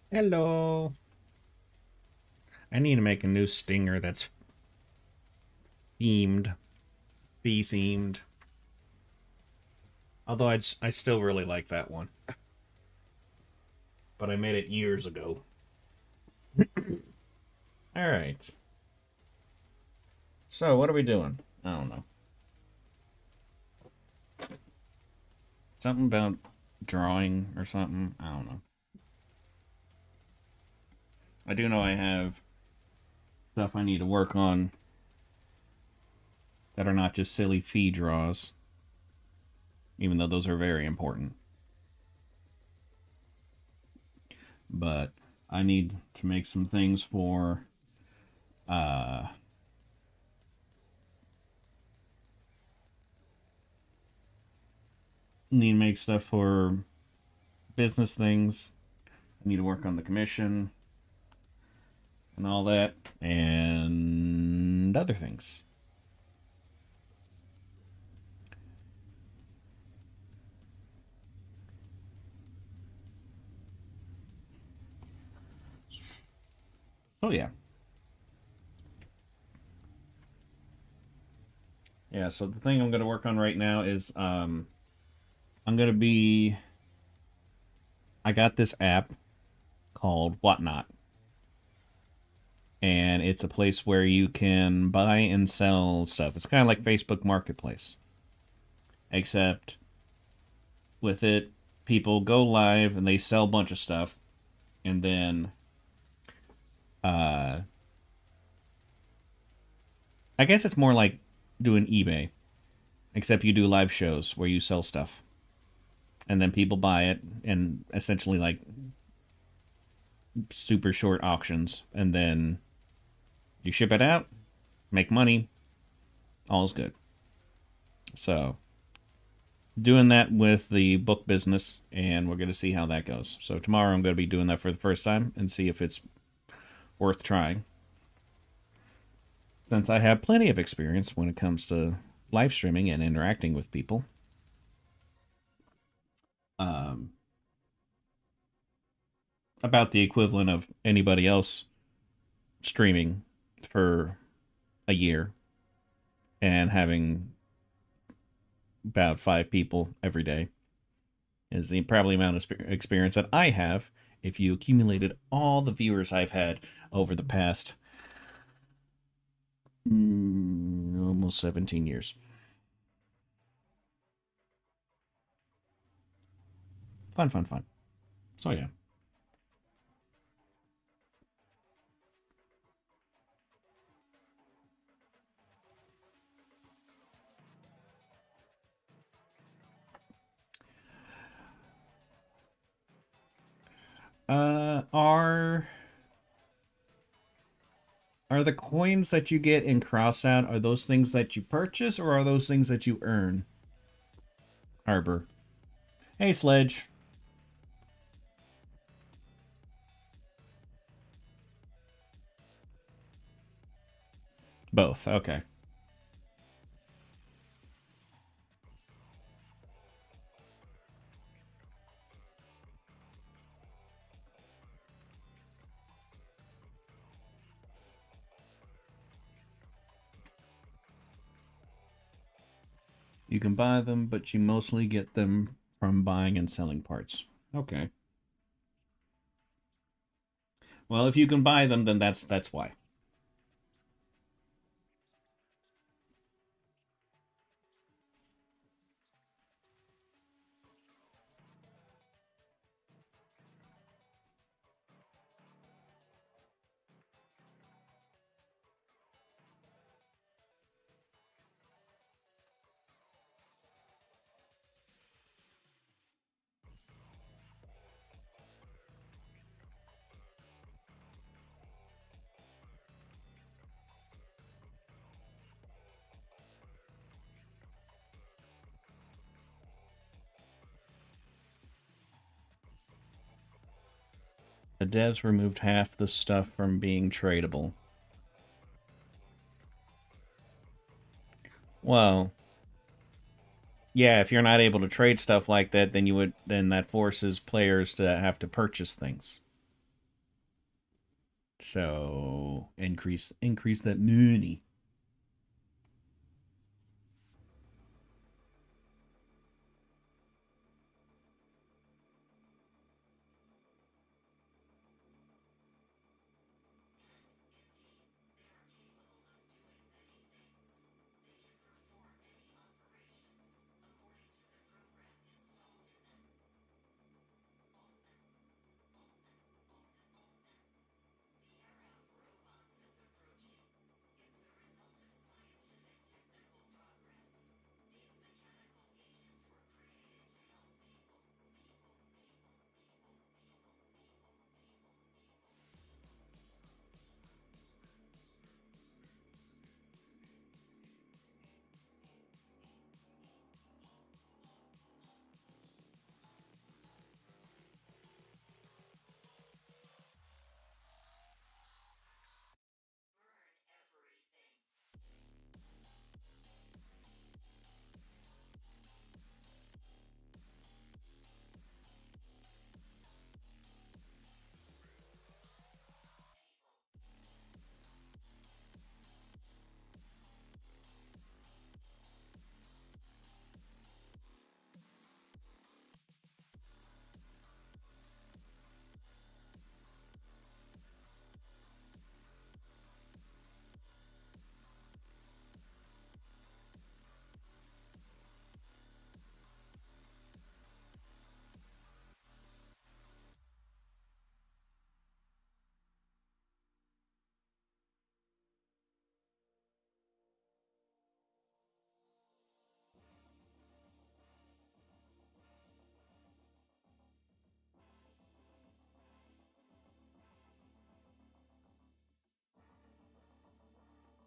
Hello. I need to make a new stinger that's themed, bee themed. Although I still really like that one, but I made it years ago. All right. So what are we doing? I don't know. Something about drawing or something. I don't know. I do know I have stuff I need to work on that are not just silly fee draws, even though those are very important. But I need to make some things for uh need to make stuff for business things. I need to work on the commission and all that and other things. Oh yeah. Yeah, so the thing I'm going to work on right now is I'm going to be I got this app called Whatnot, and it's a place where you can buy and sell stuff. It's kind of like Facebook Marketplace, except with it people go live and they sell a bunch of stuff, and then uh I guess it's more like doing eBay, except you do live shows where you sell stuff and then people buy it and essentially like super short auctions, and then you ship it out, make money, all's good. So doing that with the book business, and we're going to see how that goes. So tomorrow I'm going to be doing that for the first time and see if it's worth trying, since I have plenty of experience when it comes to live streaming and interacting with people. um, about the equivalent of anybody else streaming for a year and having about 5 people every day is the probably amount of experience that I have if you accumulated all the viewers I've had over the past almost 17 years. Fun, fun, fun. So yeah. Are the coins that you get in Crossout, are those things that you purchase or are those things that you earn? Arbor. Hey, Sledge. Both. Okay. You can buy them, but you mostly get them from buying and selling parts. Okay. Well, if you can buy them, then that's why. The devs removed half the stuff from being tradable. Well, yeah, if you're not able to trade stuff like that, then that forces players to have to purchase things. So increase that money.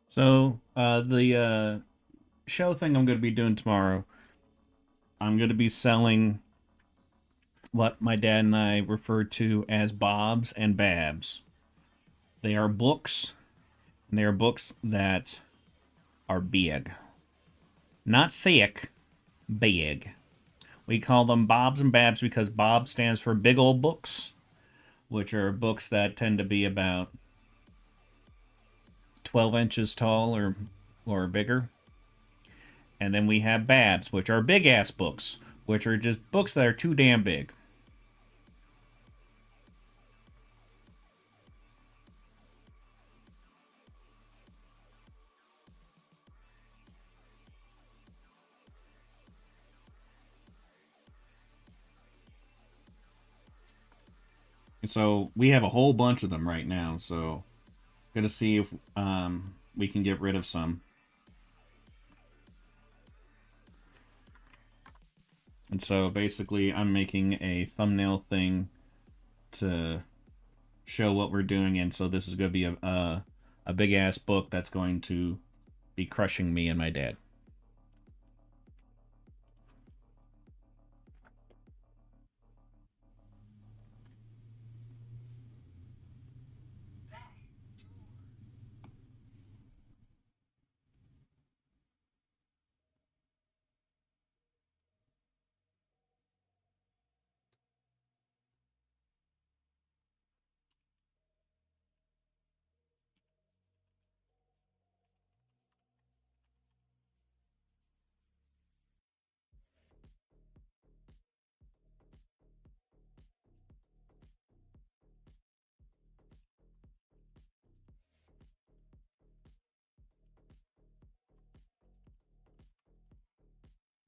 So the show thing I'm going to be doing tomorrow, I'm going to be selling what my dad and I refer to as Bobs and Babs. They are books, and they are books that are big. Not thick, big. We call them Bobs and Babs because Bob stands for big old books, which are books that tend to be about 12 inches tall or bigger. And then we have Babs, which are big ass books, which are just books that are too damn big. And so we have a whole bunch of them right now. So gonna see if we can get rid of some. And so basically, I'm making a thumbnail thing to show what we're doing, and so this is gonna be a big ass book that's going to be crushing me and my dad.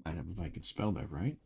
I don't know if I could spell that right.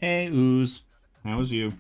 Hey, Ooze. How was you?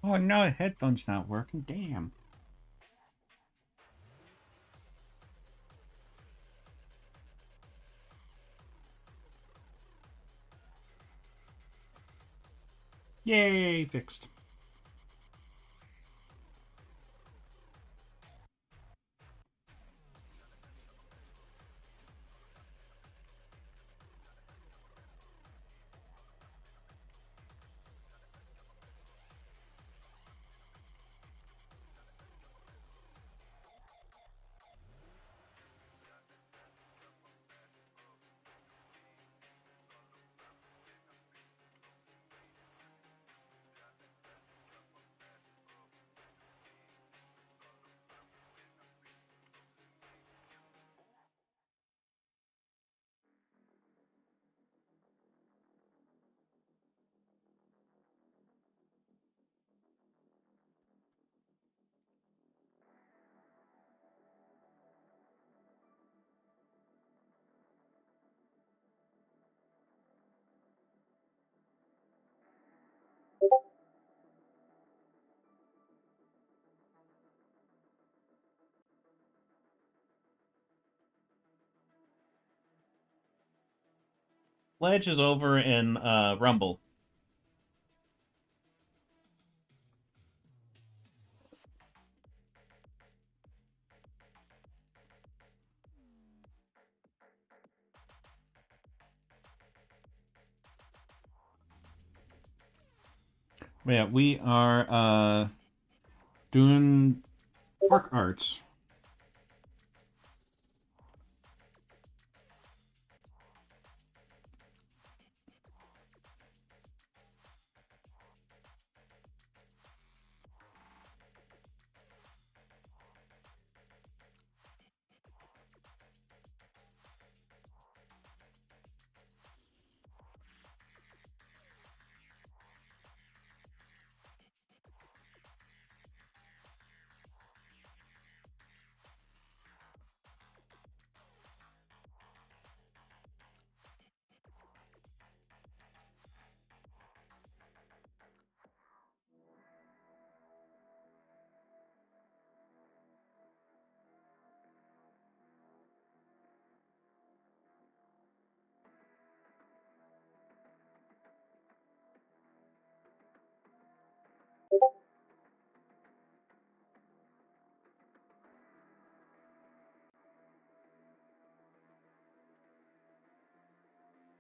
Oh no, headphone's not working. Damn. Yay, fixed. Sledge is over in Rumble. Yeah, we are doing park arts.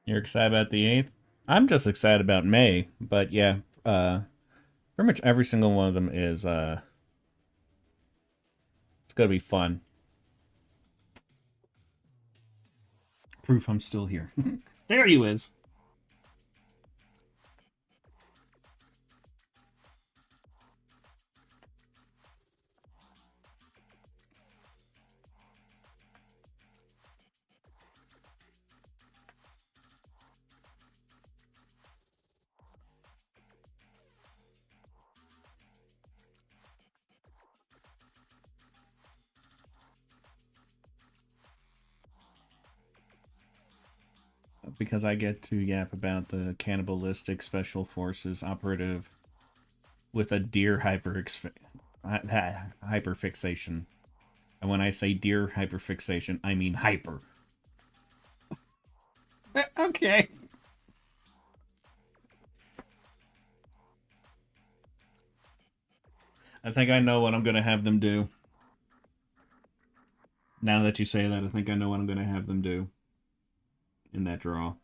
You're excited about the 8th? I'm just excited about May, but yeah, pretty much every single one of them is it's gonna be fun. Proof I'm still here. There he is. because I get to yap about the cannibalistic special forces operative with a deer hyperfixation. And when I say deer hyperfixation, I mean hyper. Okay. I think I know what I'm going to have them do. Now that you say that, I think I know what I'm going to have them do in that draw.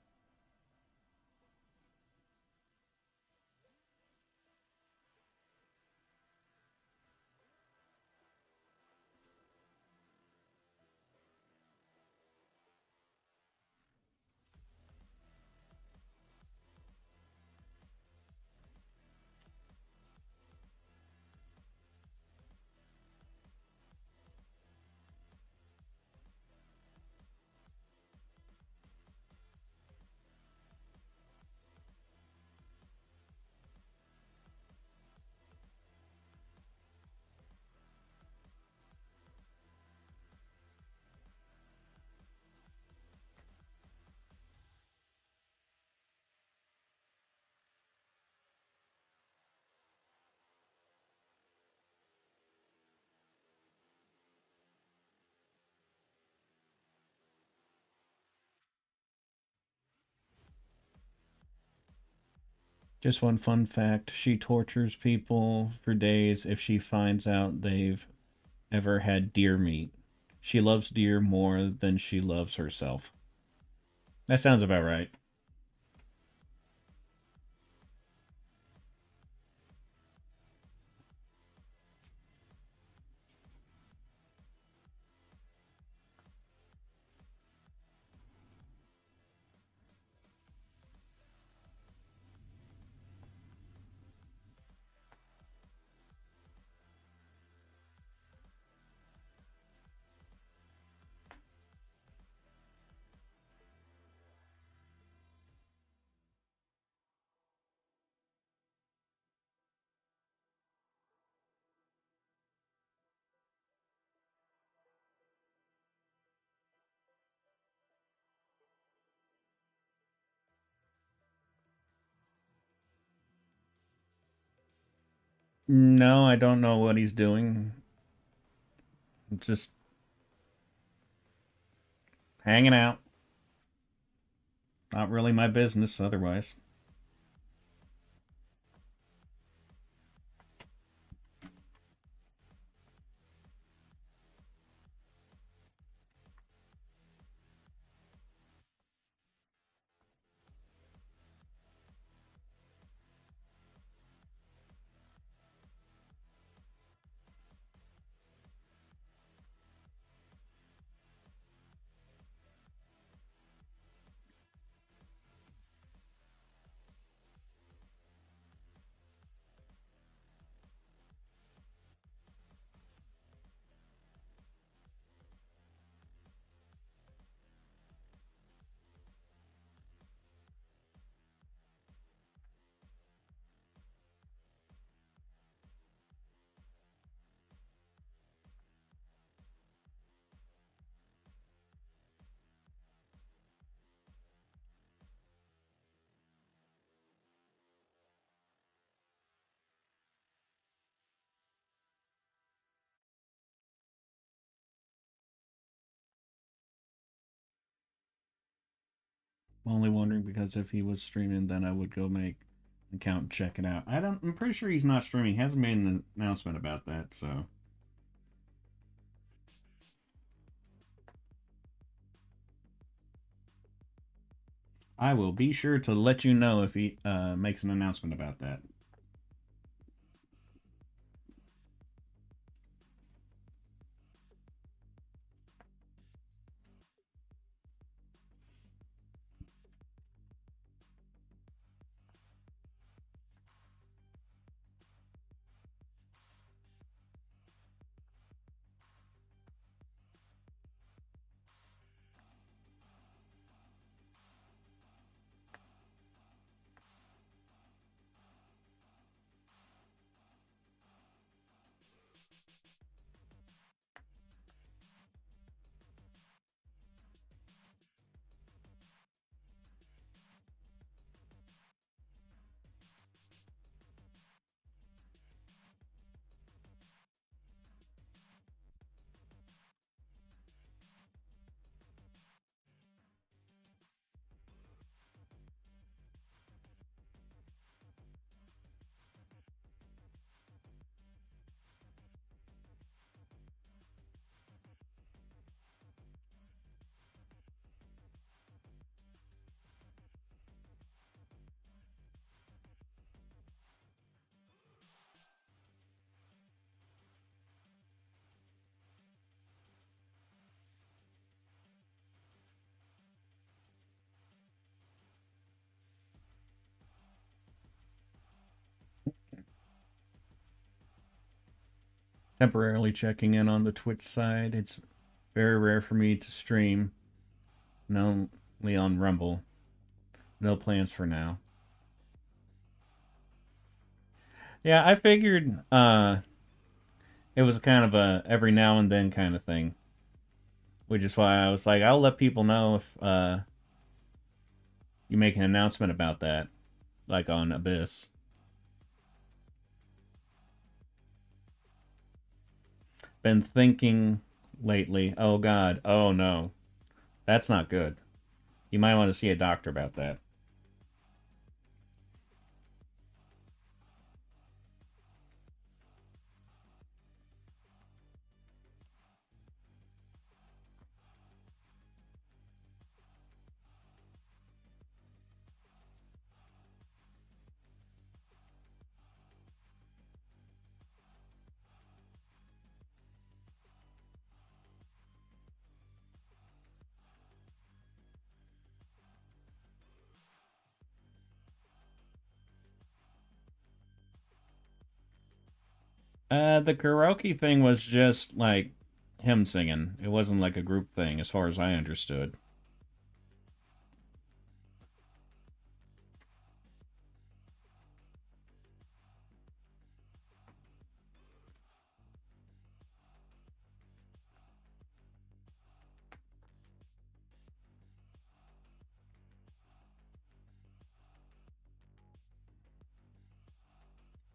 Just one fun fact, she tortures people for days if she finds out they've ever had deer meat. She loves deer more than she loves herself. That sounds about right. No, I don't know what he's doing. Just hanging out. Not really my business otherwise. I'm only wondering because if he was streaming, then I would go make an account and check it out. I'm pretty sure he's not streaming. He hasn't made an announcement about that, so I will be sure to let you know if he makes an announcement about that. Temporarily checking in on the Twitch side. It's very rare for me to stream. No, only on Rumble. No plans for now. Yeah, I figured it was kind of a every now and then kind of thing. Which is why I was like, I'll let people know if you make an announcement about that, like on Abyss. Been thinking lately, oh God, oh no, that's not good. You might want to see a doctor about that. The karaoke thing was just like him singing. It wasn't like a group thing, as far as I understood.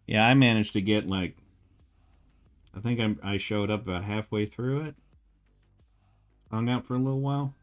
Yeah, I managed to get like, I think I showed up about halfway through it, hung out for a little while.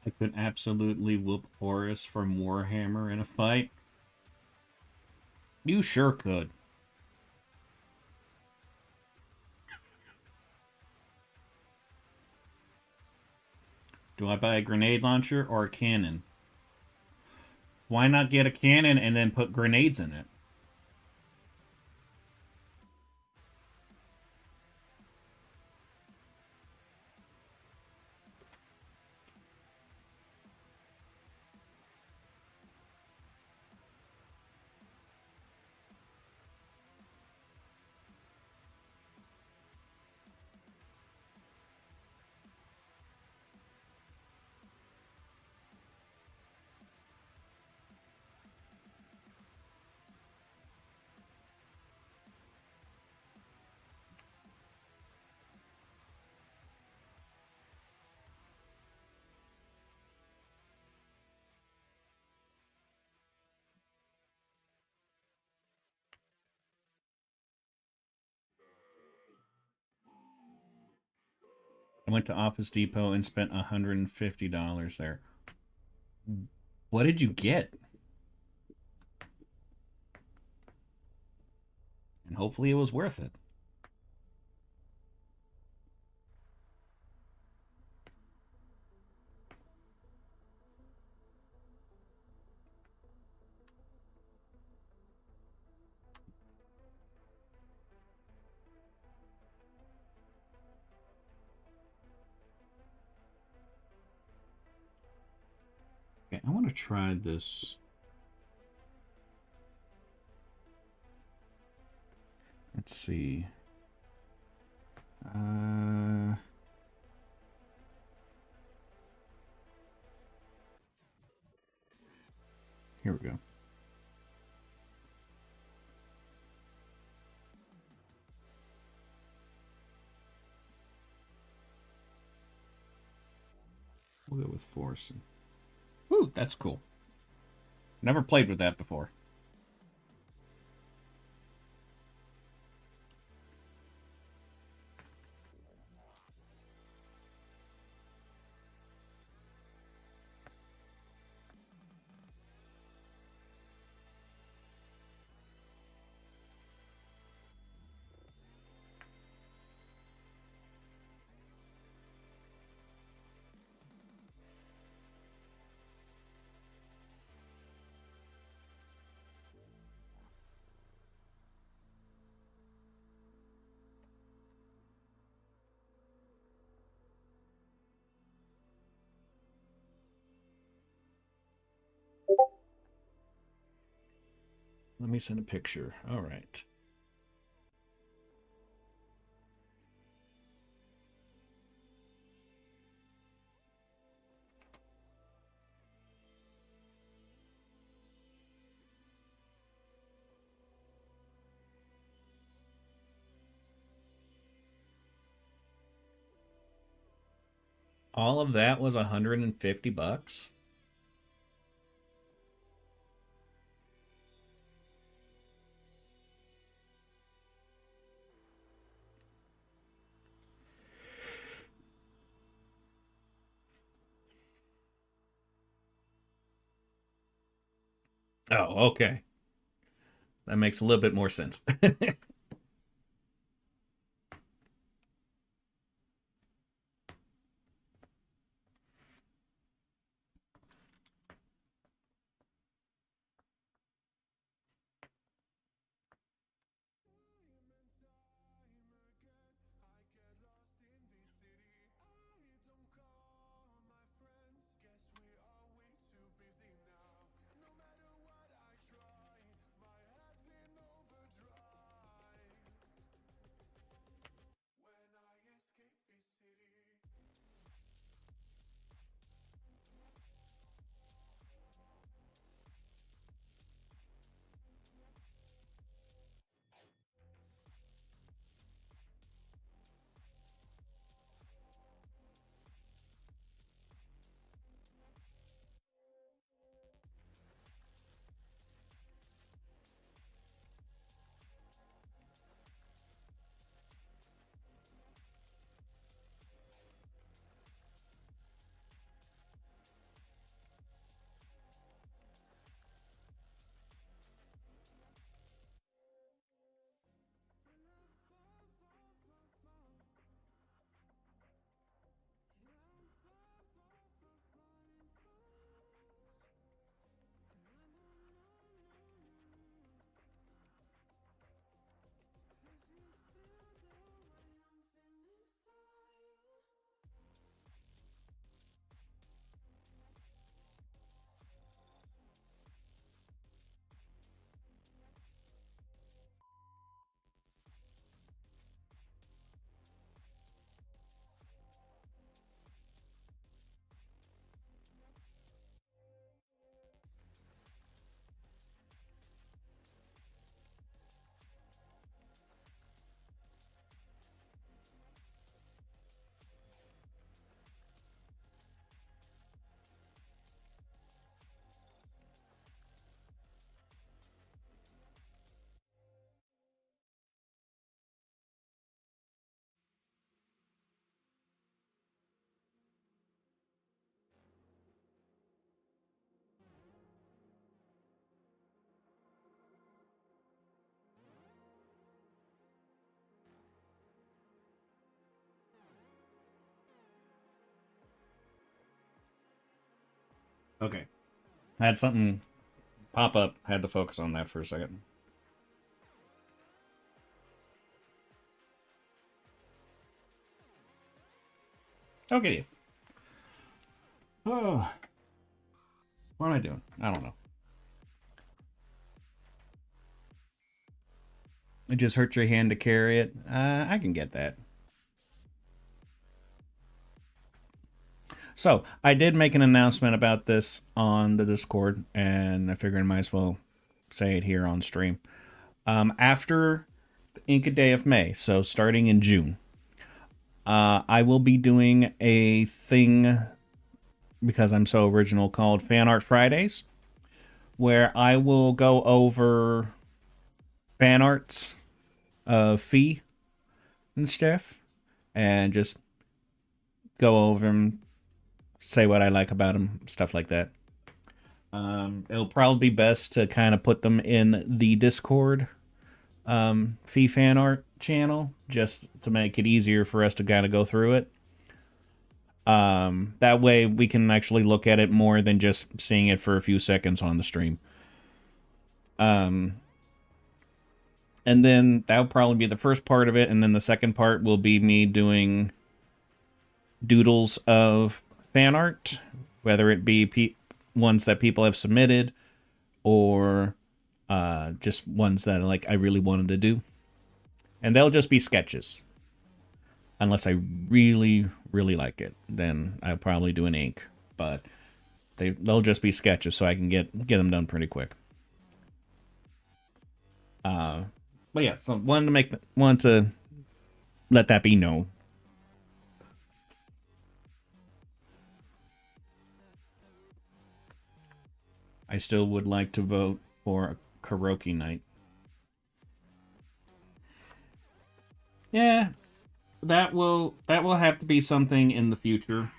I could absolutely whoop Horus from Warhammer in a fight. You sure could. Do I buy a grenade launcher or a cannon? Why not get a cannon and then put grenades in it? I went to Office Depot and spent $150 there. What did you get? And hopefully it was worth it. Okay, I want to try this. Let's see. Here we go. We'll go with force. Ooh, that's cool. Never played with that before. Let me send a picture. All right. All of that was $150. Oh, okay. That makes a little bit more sense. Okay. I had something pop up. Had to focus on that for a second. Okay. Oh. What am I doing? I don't know. It just hurts your hand to carry it. I can get that. So I did make an announcement about this on the Discord, and I figured I might as well say it here on stream. After the Inca Day of May, so starting in June, I will be doing a thing because I'm so original called Fan Art Fridays, where I will go over fan arts of Fee and stuff, and just go over them, say what I like about them, stuff like that. It'll probably be best to kind of put them in the Discord Fee fan art channel, just to make it easier for us to kind of go through it. That way we can actually look at it more than just seeing it for a few seconds on the stream. And then that'll probably be the first part of it, and then the second part will be me doing doodles of fan art, whether it be ones that people have submitted or just ones that like I really wanted to do. And they'll just be sketches. Unless I really, really like it, then I'll probably do an ink. But they'll just be sketches, so I can get them done pretty quick. But yeah, so wanted to let that be known. I still would like to vote for a karaoke night. Yeah, that will have to be something in the future.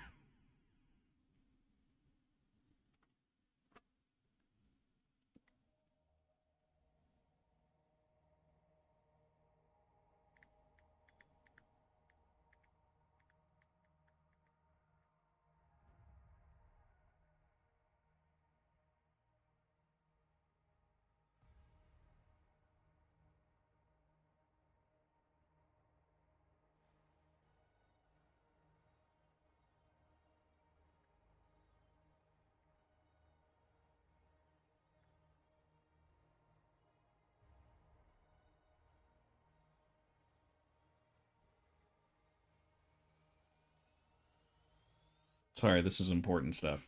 Sorry, this is important stuff.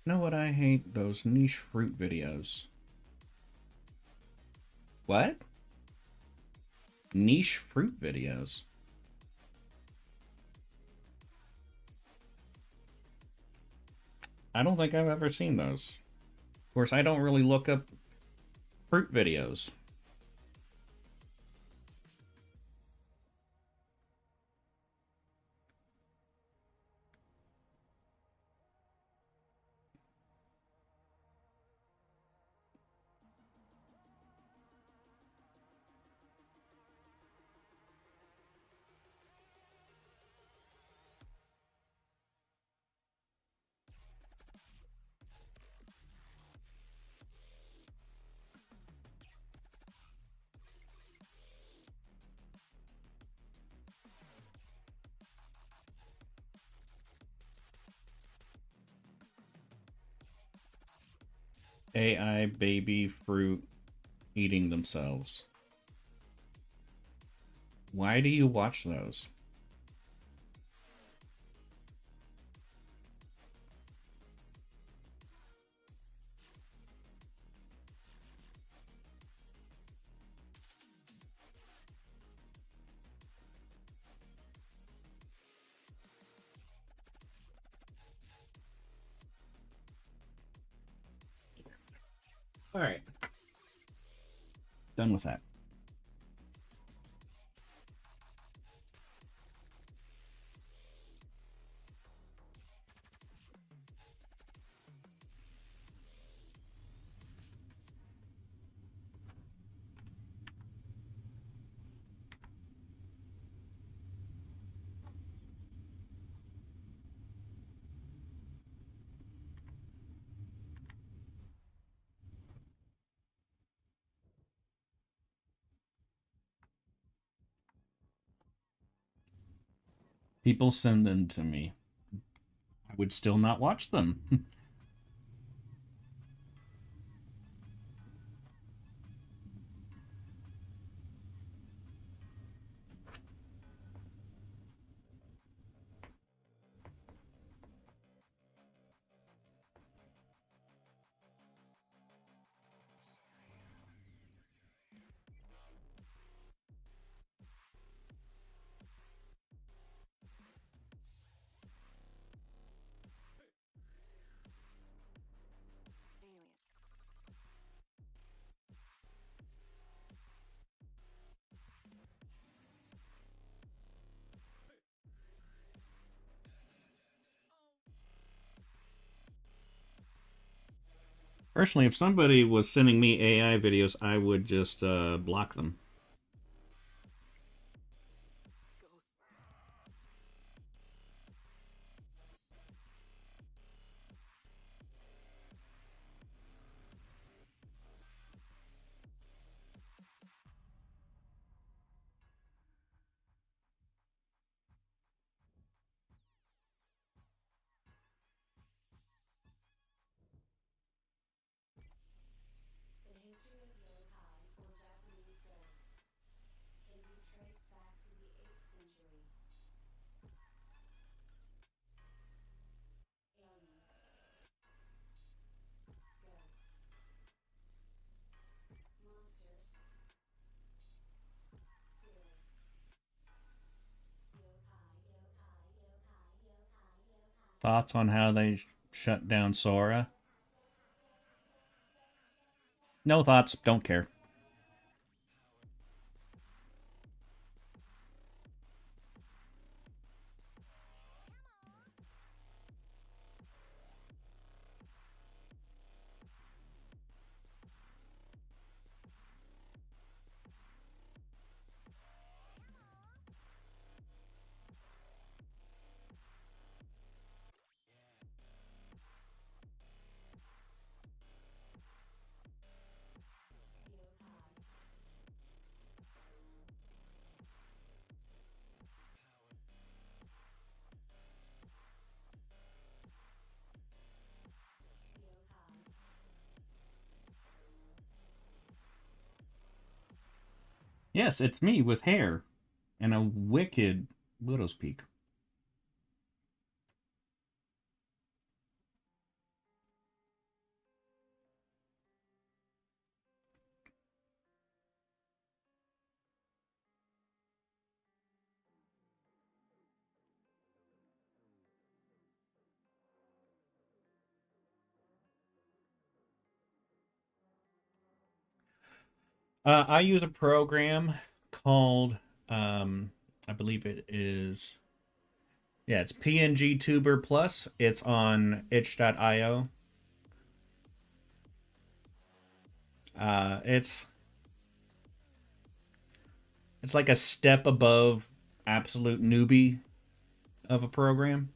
You know what I hate? Those niche fruit videos. What? Niche fruit videos? I don't think I've ever seen those. Of course, I don't really look up fruit videos. AI baby fruit eating themselves. Why do you watch those? All right. Done with that. People send them to me. I would still not watch them. Personally, if somebody was sending me AI videos, I would just block them. Thoughts on how they shut down Sora? No thoughts. Don't care. Yes, it's me with hair and a wicked widow's peak. I use a program called, I believe it is, yeah, it's PNG Tuber Plus. It's on itch.io. It's like a step above absolute newbie of a program.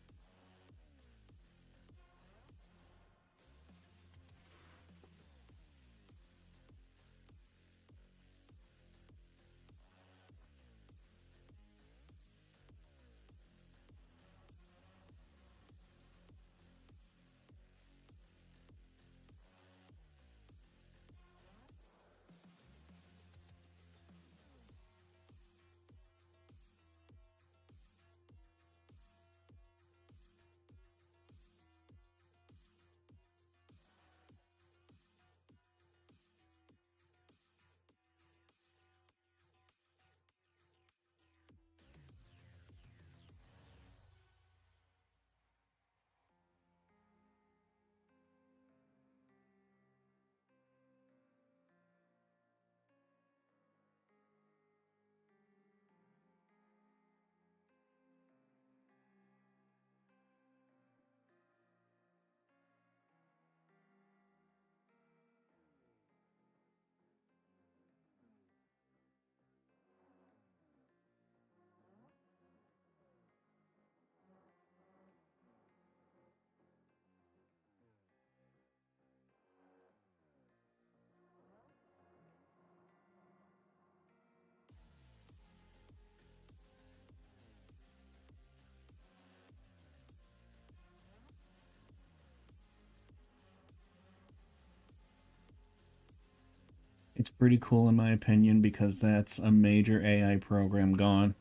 Pretty cool in my opinion, because that's a major AI program gone.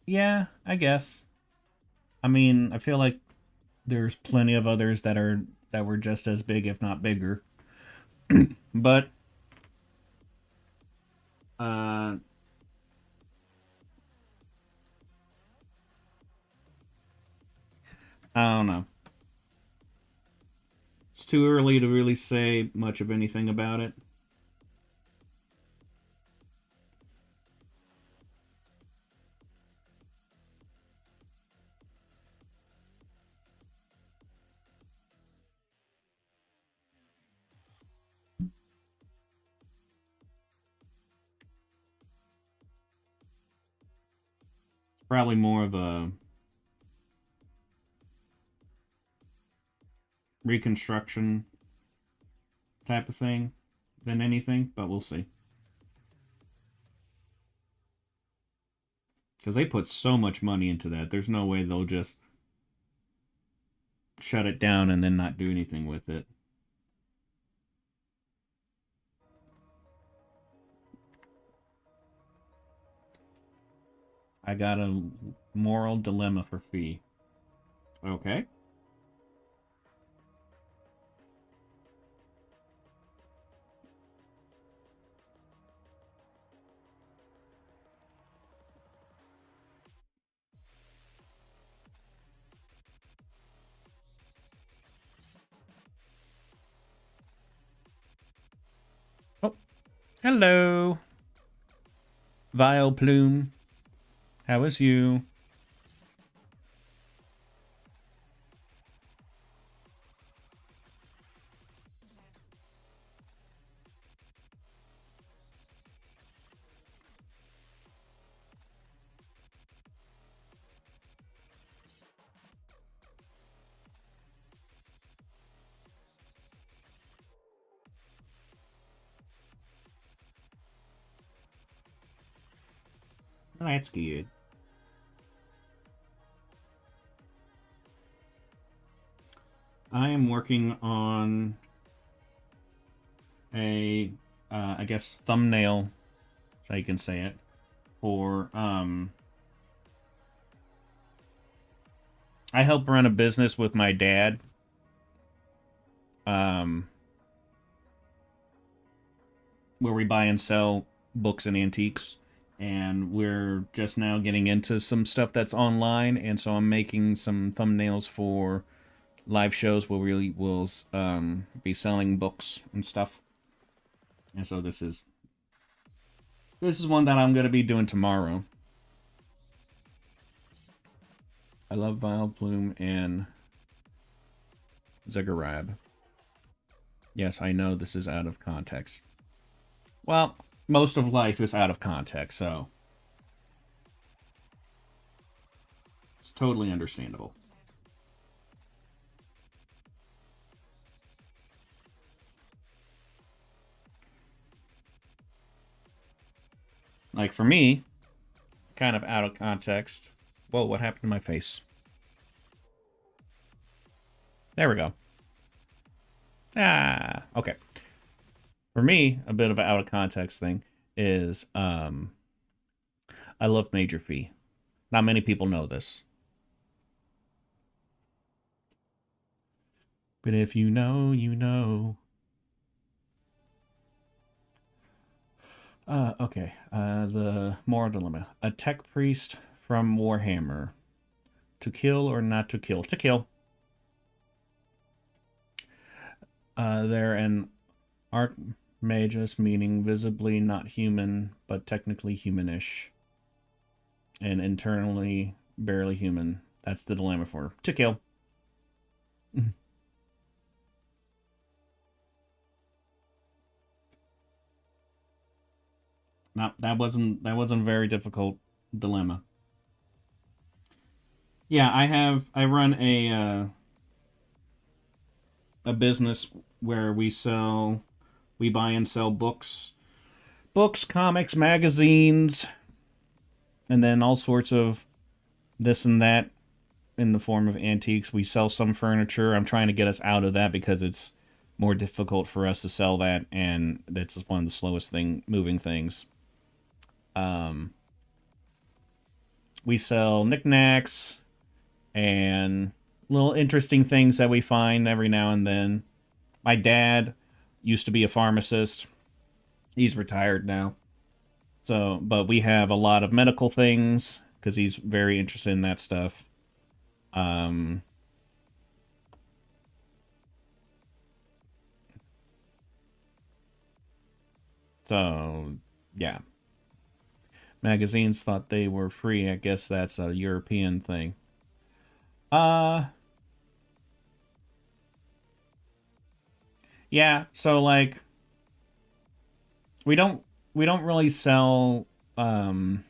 Yeah, I guess. I mean, I feel like there's plenty of others that were just as big, if not bigger. But uh I don't know. It's too early to really say much of anything about it. Probably more of a reconstruction type of thing than anything, but we'll see. Because they put so much money into that. There's no way they'll just shut it down and then not do anything with it. I got a moral dilemma for Fee. Okay. Oh, hello, Vile Plume. How is you? That's good. I am working on a, I guess, thumbnail, so you can say it, for, I help run a business with my dad. Um, where we buy and sell books and antiques. And we're just now getting into some stuff that's online, and so I'm making some thumbnails for live shows where we will be selling books and stuff. And so this is one that I'm going to be doing tomorrow. I love Vile Plume and Zegarab. Yes, I know this is out of context. Well, most of life is out of context, so it's totally understandable. Like for me, kind of out of context. Whoa, what happened to my face? There we go. Ah, okay. For me, a bit of an out of context thing is I love Major Fee. Not many people know this. But if you know, you know. Okay. The moral dilemma. A tech priest from Warhammer. To kill or not to kill? To kill. They're an archmagus, meaning visibly not human, but technically humanish. And internally barely human. That's the dilemma for to kill. No, that wasn't a very difficult dilemma. Yeah, I run a business where we buy and sell books, comics, magazines, and then all sorts of this and that in the form of antiques. We sell some furniture. I'm trying to get us out of that because it's more difficult for us to sell that, and that's one of the slowest moving things. We sell knickknacks and little interesting things that we find every now and then. My dad used to be a pharmacist. He's retired now. So, but we have a lot of medical things because he's very interested in that stuff. So, yeah. Magazines thought they were free. I guess that's a European thing. Yeah, so like we don't we don't really sell buy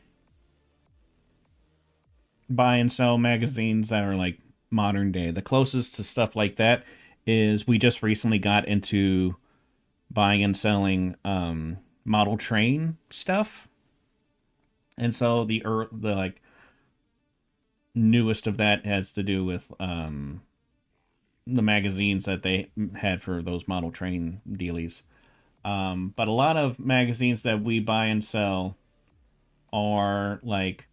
and sell magazines that are like modern day. The closest to stuff like that is we just recently got into buying and selling model train stuff. And so the like newest of that has to do with the magazines that they had for those model train dealies. But a lot of magazines that we buy and sell are like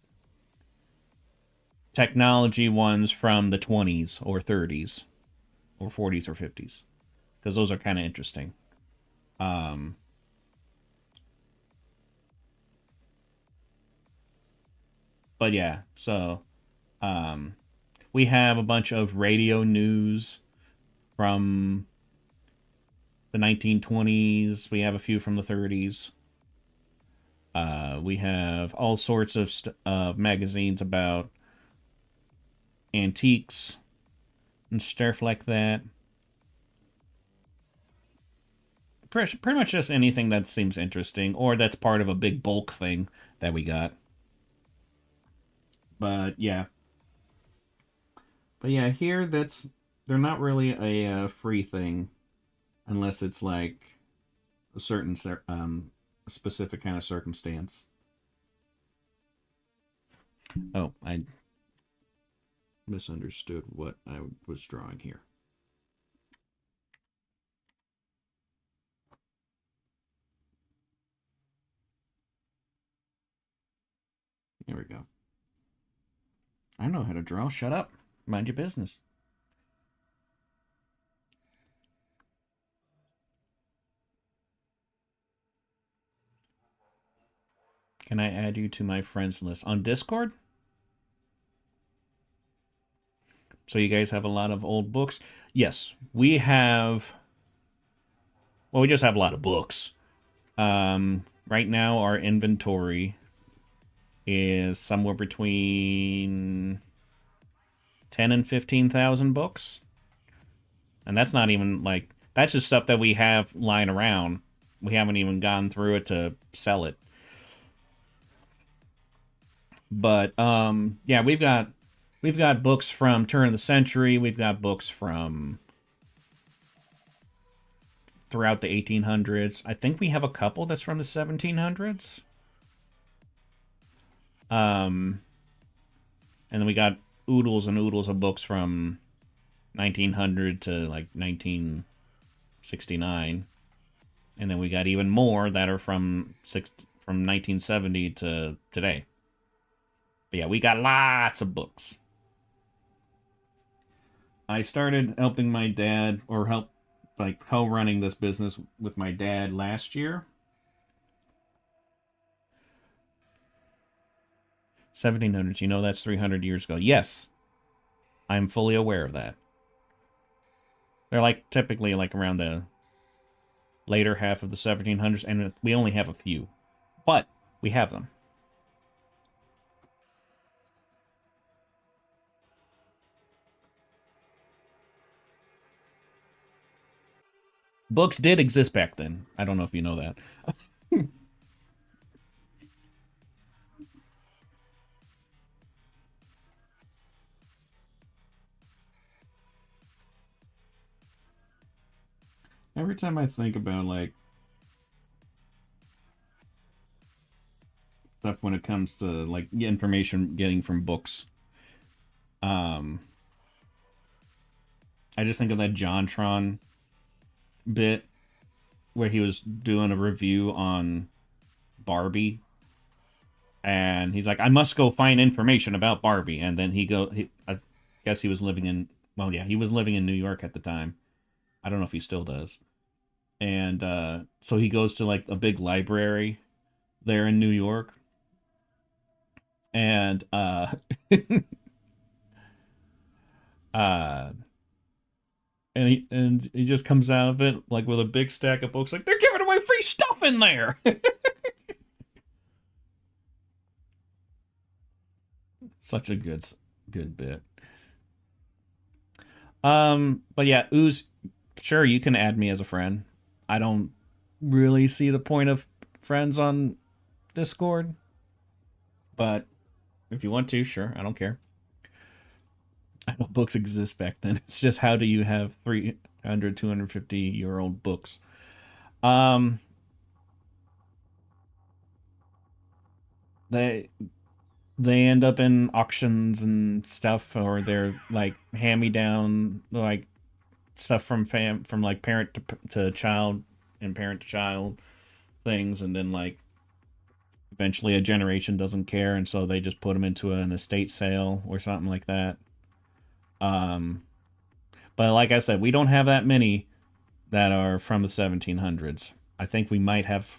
technology ones from the 20s or 30s or 40s or 50s because those are kind of interesting. Um, but yeah, so we have a bunch of radio news from the 1920s. We have a few from the 30s. We have all sorts of magazines about antiques and stuff like that. Pretty much just anything that seems interesting or that's part of a big bulk thing that we got. But yeah. But yeah, here they're not really a free thing unless it's like a certain specific kind of circumstance. Oh, I misunderstood what I was drawing here. There we go. I know how to draw. Shut up. Mind your business. Can I add you to my friends list on Discord? So you guys have a lot of old books? Yes, we have. Well, we just have a lot of books. Right now, our inventory is somewhere between 10 and 15,000 books. And that's not even like that's just stuff that we have lying around. We haven't even gone through it to sell it. But yeah, we've got books from turn of the century, we've got books from throughout the 1800s. I think we have a couple that's from the 1700s. And then we got oodles and oodles of books from 1900 to like 1969, and then we got even more that are from 1970 to today. But yeah, we got lots of books. I started helping my dad, or help like co-running this business with my dad last year. 1700s, you know that's 300 years ago. Yes, I'm fully aware of that. They're like typically like around the later half of the 1700s, and we only have a few, but we have them. Books did exist back then. I don't know if you know that. Every time I think about like stuff when it comes to like information getting from books, um, I just think of that JonTron bit where he was doing a review on Barbie, and he's like, "I must go find information about Barbie," and then I guess he was living in, well, yeah, he was living in New York at the time. I don't know if he still does. And so he goes to like a big library there in New York, and uh and he just comes out of it like with a big stack of books, like they're giving away free stuff in there. Such a good bit. But yeah, Ooze, sure, you can add me as a friend. I don't really see the point of friends on Discord, but if you want to, sure, I don't care. I know books exist back then. It's just how do you have 300, 250-year old books? Um, they they end up in auctions and stuff, or they're like hand me down, like stuff from like parent to child and parent to child things, and then like eventually a generation doesn't care, and so they just put them into an estate sale or something like that. Um, but like I said, we don't have that many that are from the 1700s. I think we might have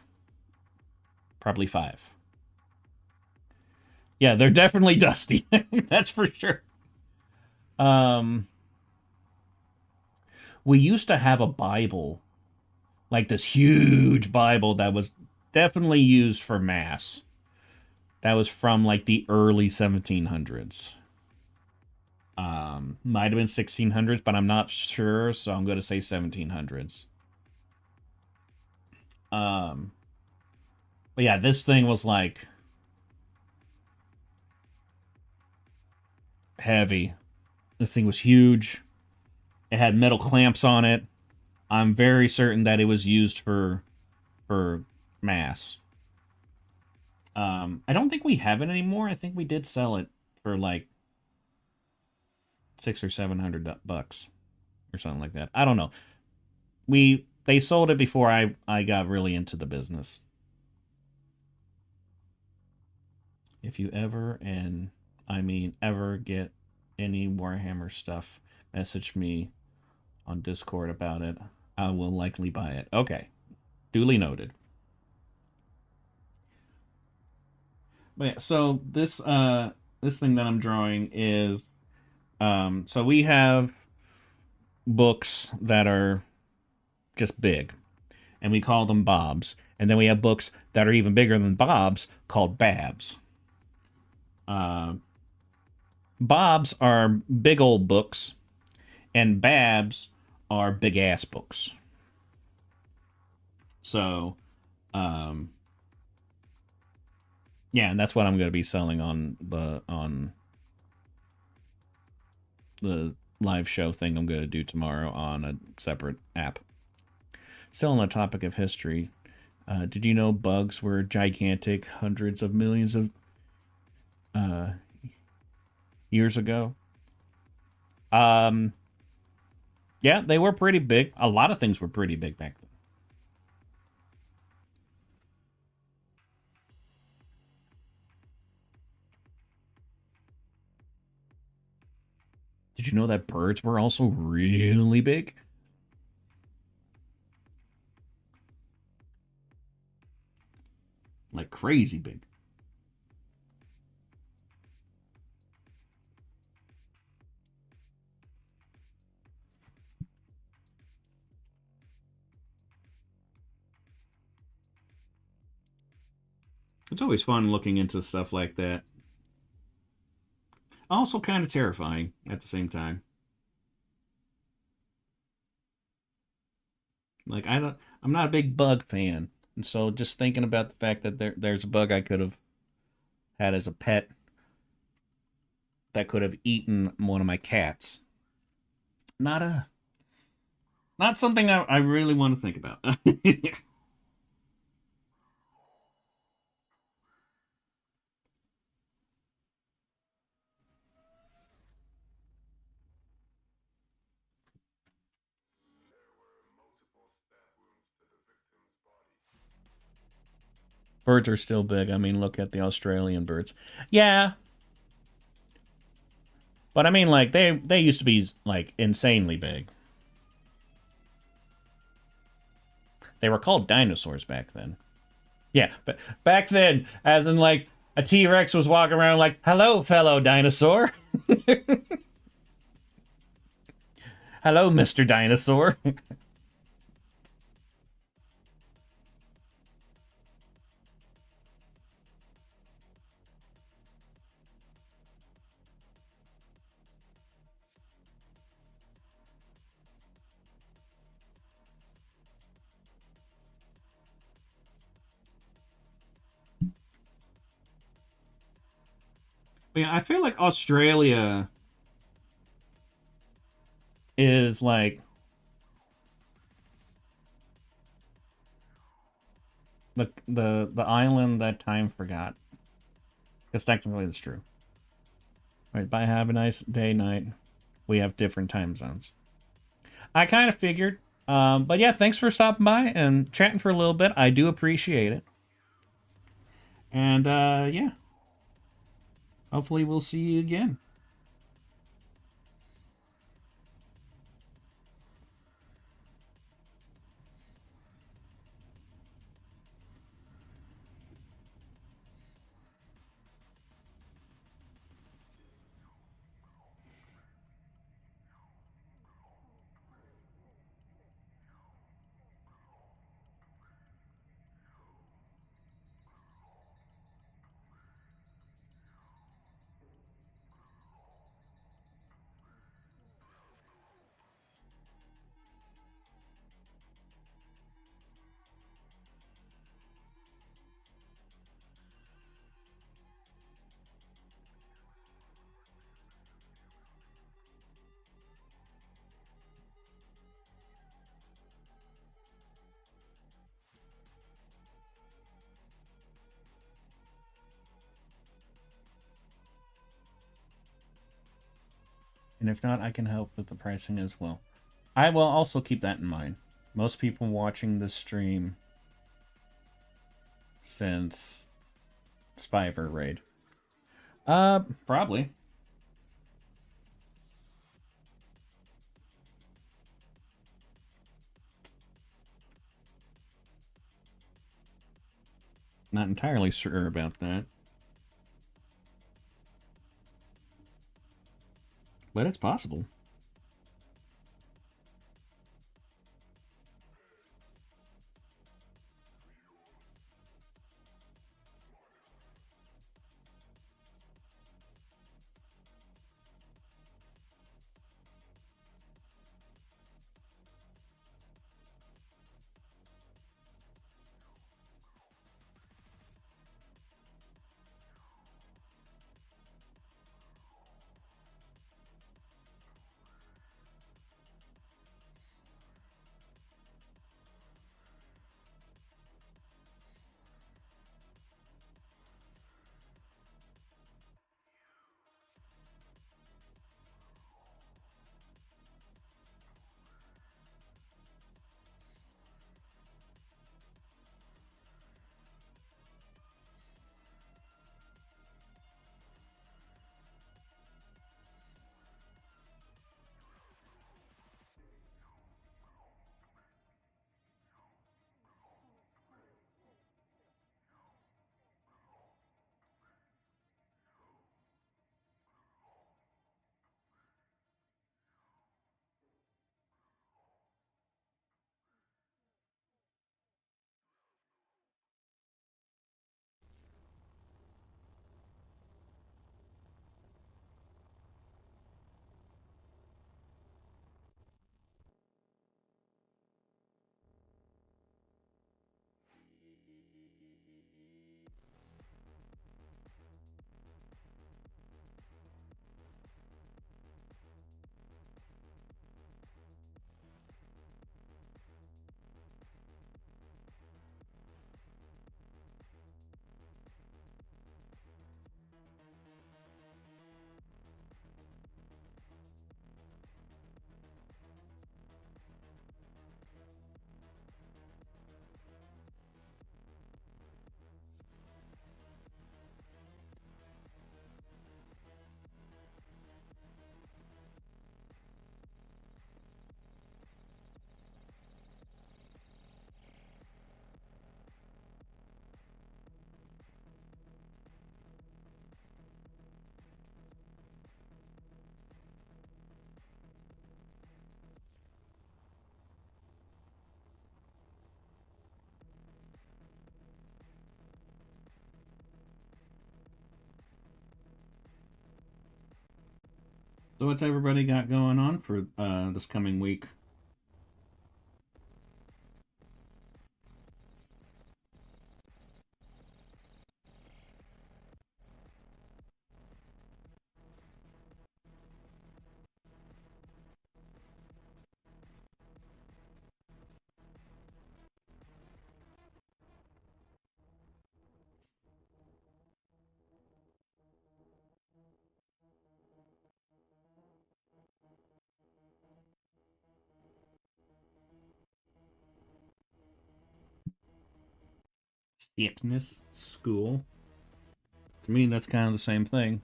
probably five. Yeah, they're definitely dusty. That's for sure. Um, we used to have a Bible, like this huge Bible that was definitely used for mass. That was from like the early 1700s. Might have been 1600s, but I'm not sure, so I'm going to say 1700s. Um, but yeah, this thing was like heavy. This thing was huge. It had metal clamps on it. I'm very certain that it was used for mass. I don't think we have it anymore. I think we did sell it for like 600 or 700 bucks or something like that. I don't know. They sold it before I got really into the business. If you ever, and I mean ever, get any Warhammer stuff, message me on Discord about it. I will likely buy it. Okay, duly noted. But yeah, so this thing that I'm drawing is so we have books that are just big, and we call them Bobs. And then we have books that are even bigger than Bobs called Babs. Uh, Bobs are big old books, and Babs are big ass books. So, um, yeah, and that's what I'm going to be selling on the live show thing I'm going to do tomorrow on a separate app. Still on the topic of history, did you know bugs were gigantic hundreds of millions of uh, years ago? Um, yeah, they were pretty big. A lot of things were pretty big back then. Did you know that birds were also really big? Like crazy big. It's always fun looking into stuff like that. Also kind of terrifying at the same time. Like I'm not a big bug fan. And so just thinking about the fact that there's a bug I could have had as a pet that could have eaten one of my cats. Not a not something I really want to think about. Birds are still big. I mean, look at the Australian birds. Yeah, but I mean, like they used to be like insanely big. They were called dinosaurs back then. Yeah, but back then, as in like a T Rex was walking around like, "Hello, fellow dinosaur. Hello, Mister Dinosaur." But yeah, I feel like Australia is like the island that time forgot. Because technically that's true. All right, bye. Have a nice day, night. We have different time zones. I kind of figured. But yeah, thanks for stopping by and chatting for a little bit. I do appreciate it. And yeah, hopefully we'll see you again. And if not, I can help with the pricing as well. I will also keep that in mind. Most people watching this stream since Spyver raid. Probably. Not entirely sure about that. But it's possible. So what's everybody got going on for this coming week? Fitness school. To me, that's kind of the same thing.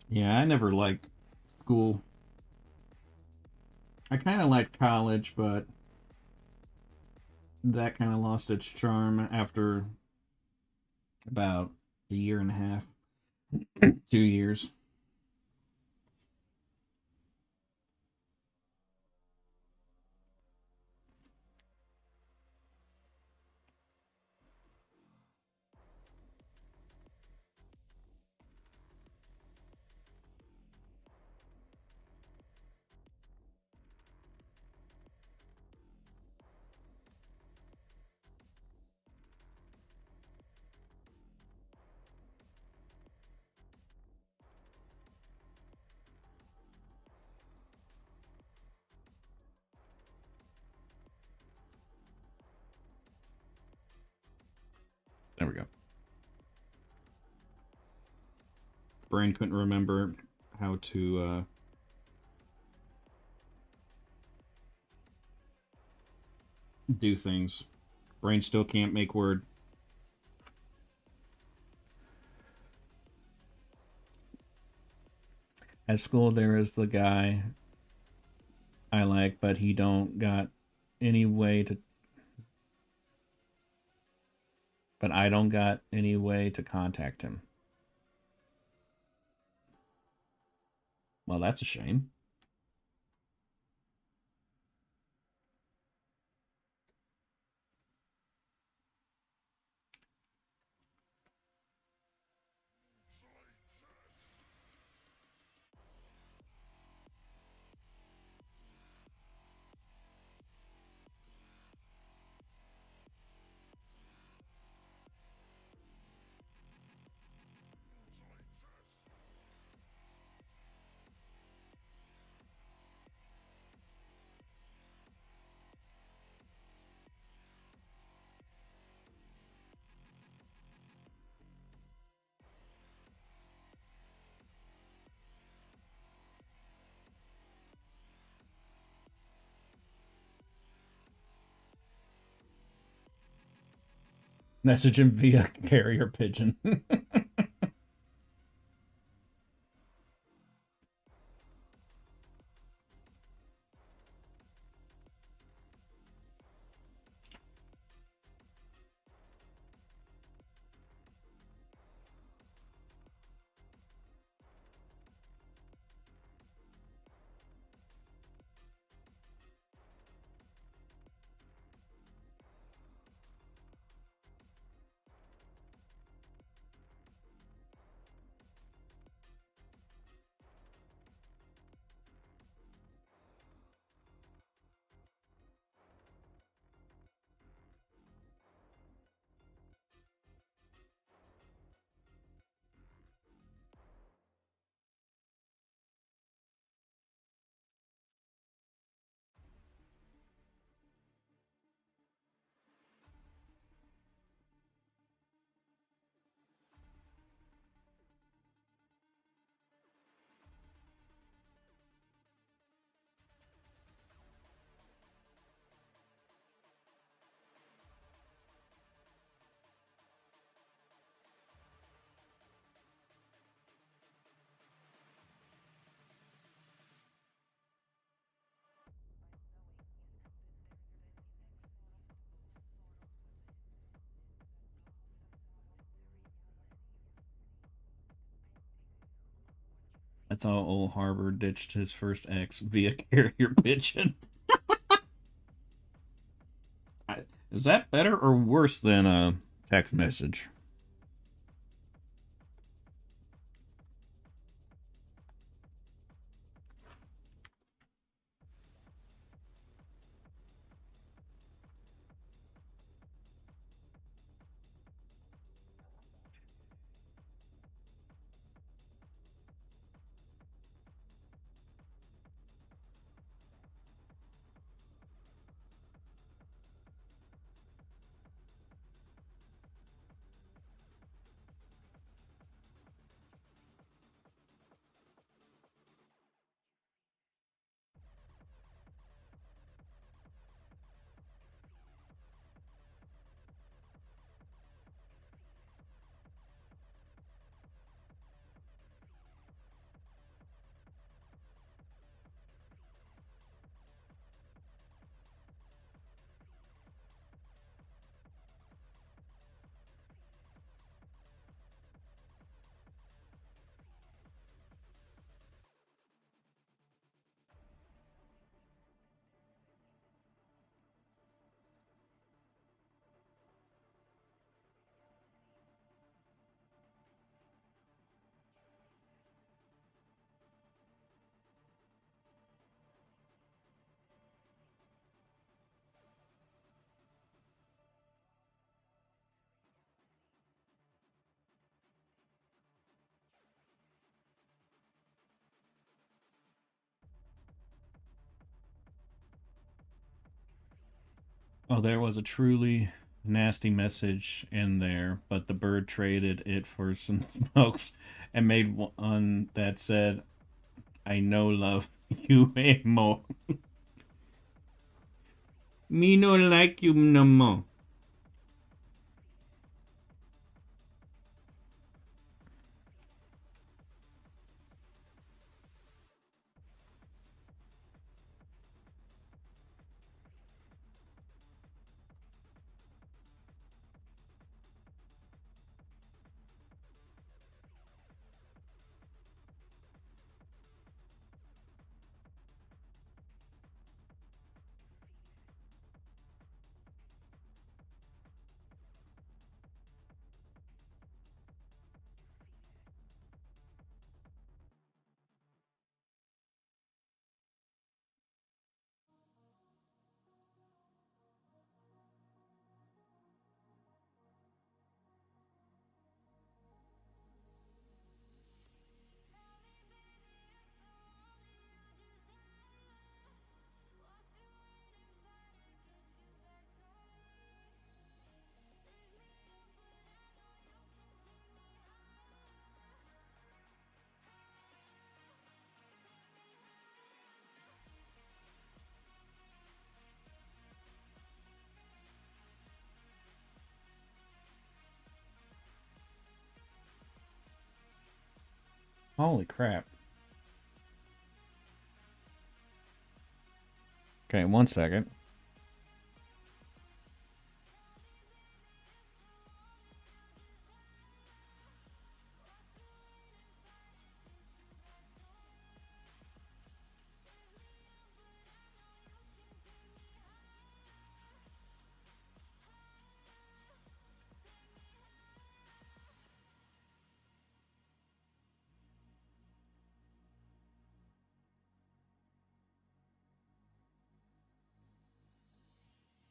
Yeah, I never liked school. I kind of liked college, but that kind of lost its charm after about a year and a half, 2 years. There we go. Brain couldn't remember how to do things. Brain still can't make word. At school, there is the guy I like, but he don't got any way to. But I don't got any way to contact him. Well, that's a shame. Message him via carrier pigeon. That's how old Harbor ditched his first ex via carrier pigeon. Is that better or worse than a text message? Oh, there was a truly nasty message in there, but the bird traded it for some smokes and made one that said, I no love you anymore. Me no like you no more. Holy crap. Okay, 1 second.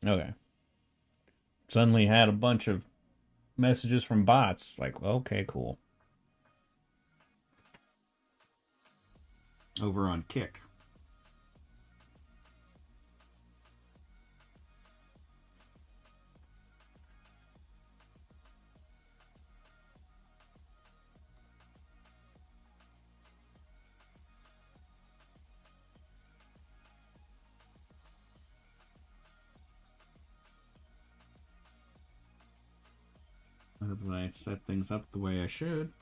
Okay. Suddenly had a bunch of messages from bots. Like, okay, cool. Over on Kick. Did I set things up the way I should?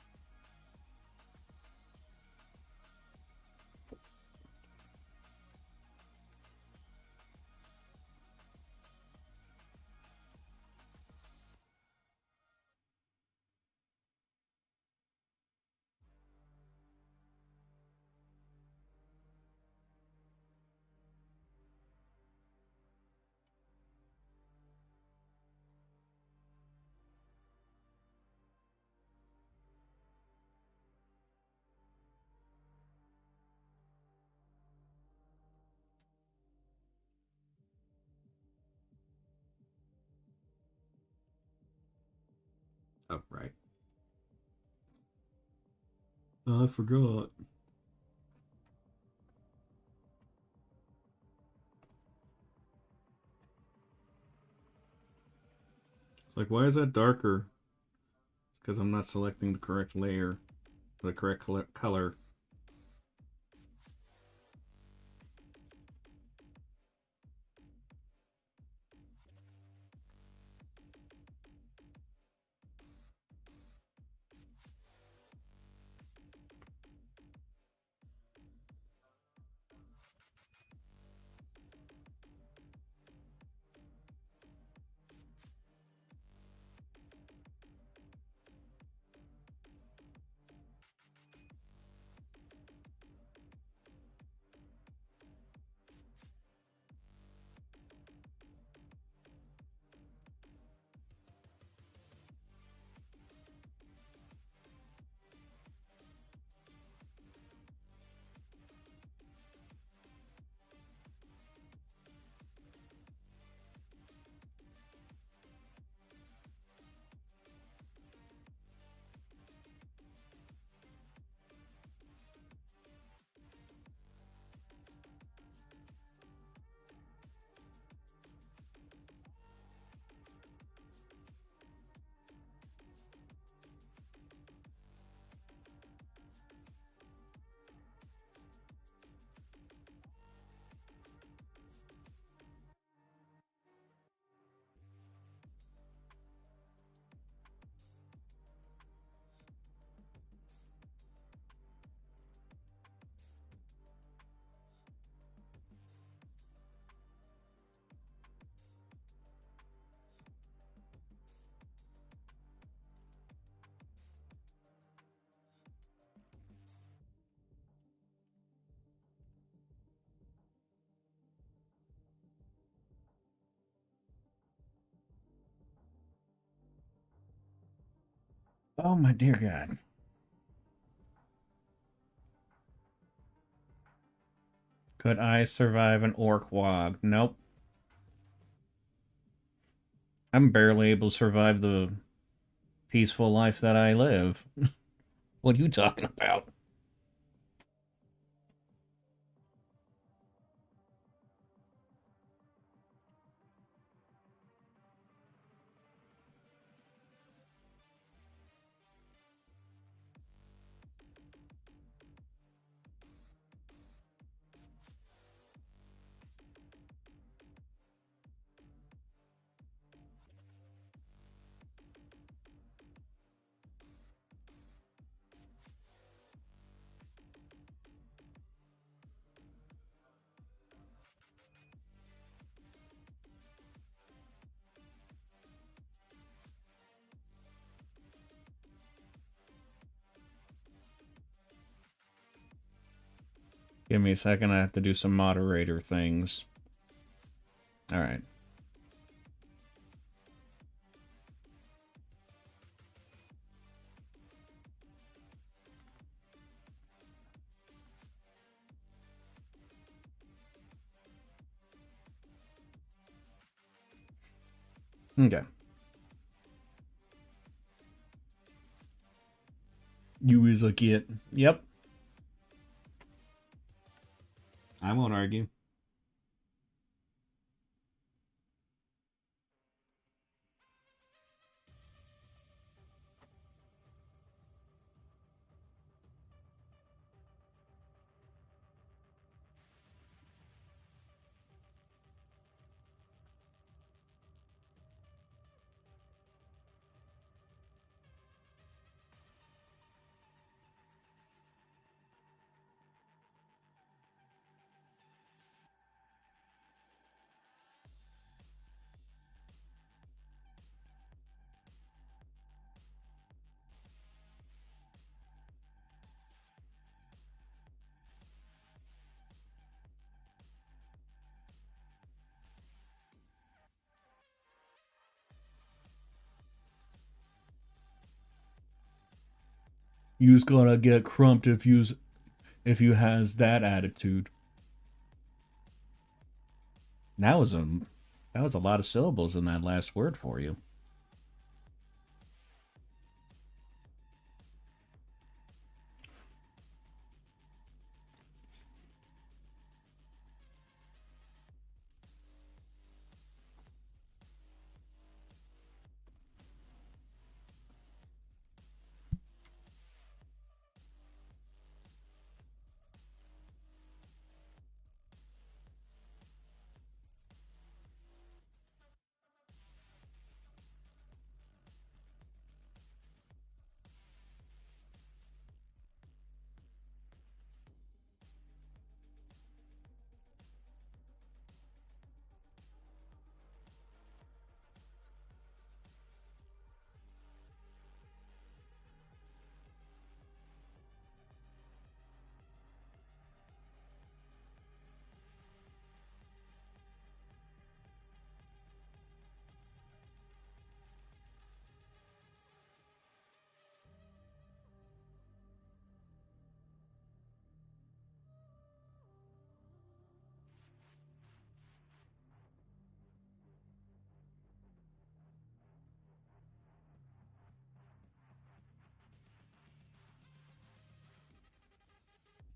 Oh, right. Oh, I forgot. Like, why is that darker? It's because I'm not selecting the correct layer, the correct color. Oh my dear God. Could I survive an orc wog? Nope. I'm barely able to survive the peaceful life that I live. What are you talking about? Give me a second, I have to do some moderator things. Alright. Okay. You is a kid. Yep. I won't argue. You's gonna get crumped if you has that attitude. That was a lot of syllables in that last word for you.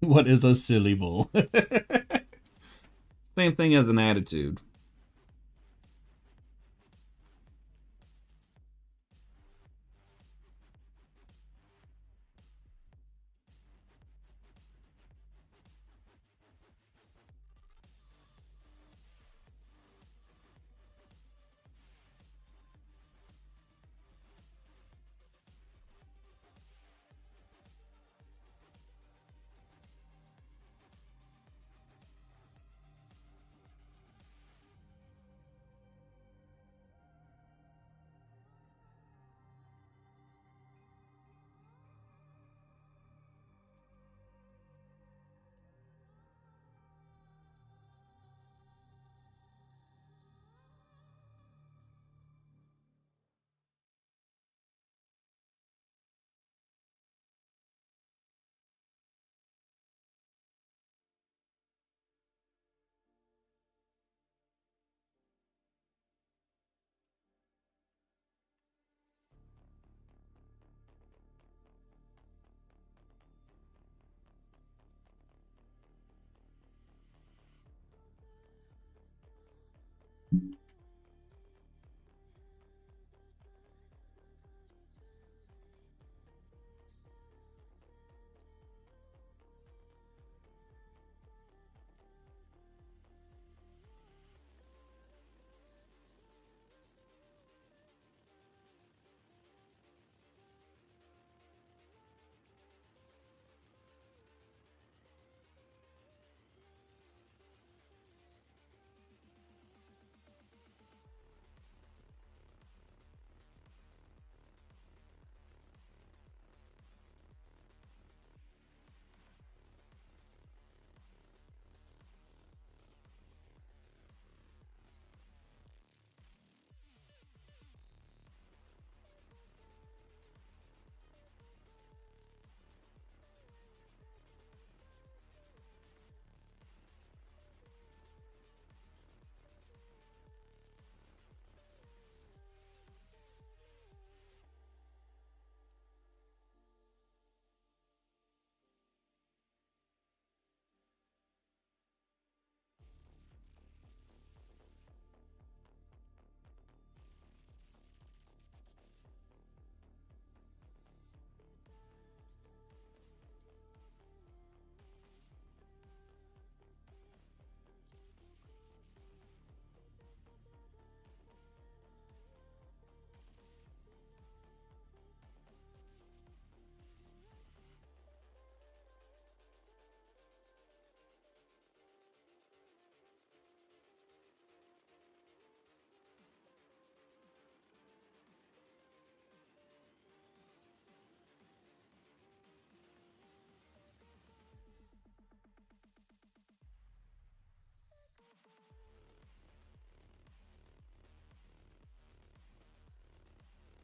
What is a silly bull? Same thing as an attitude.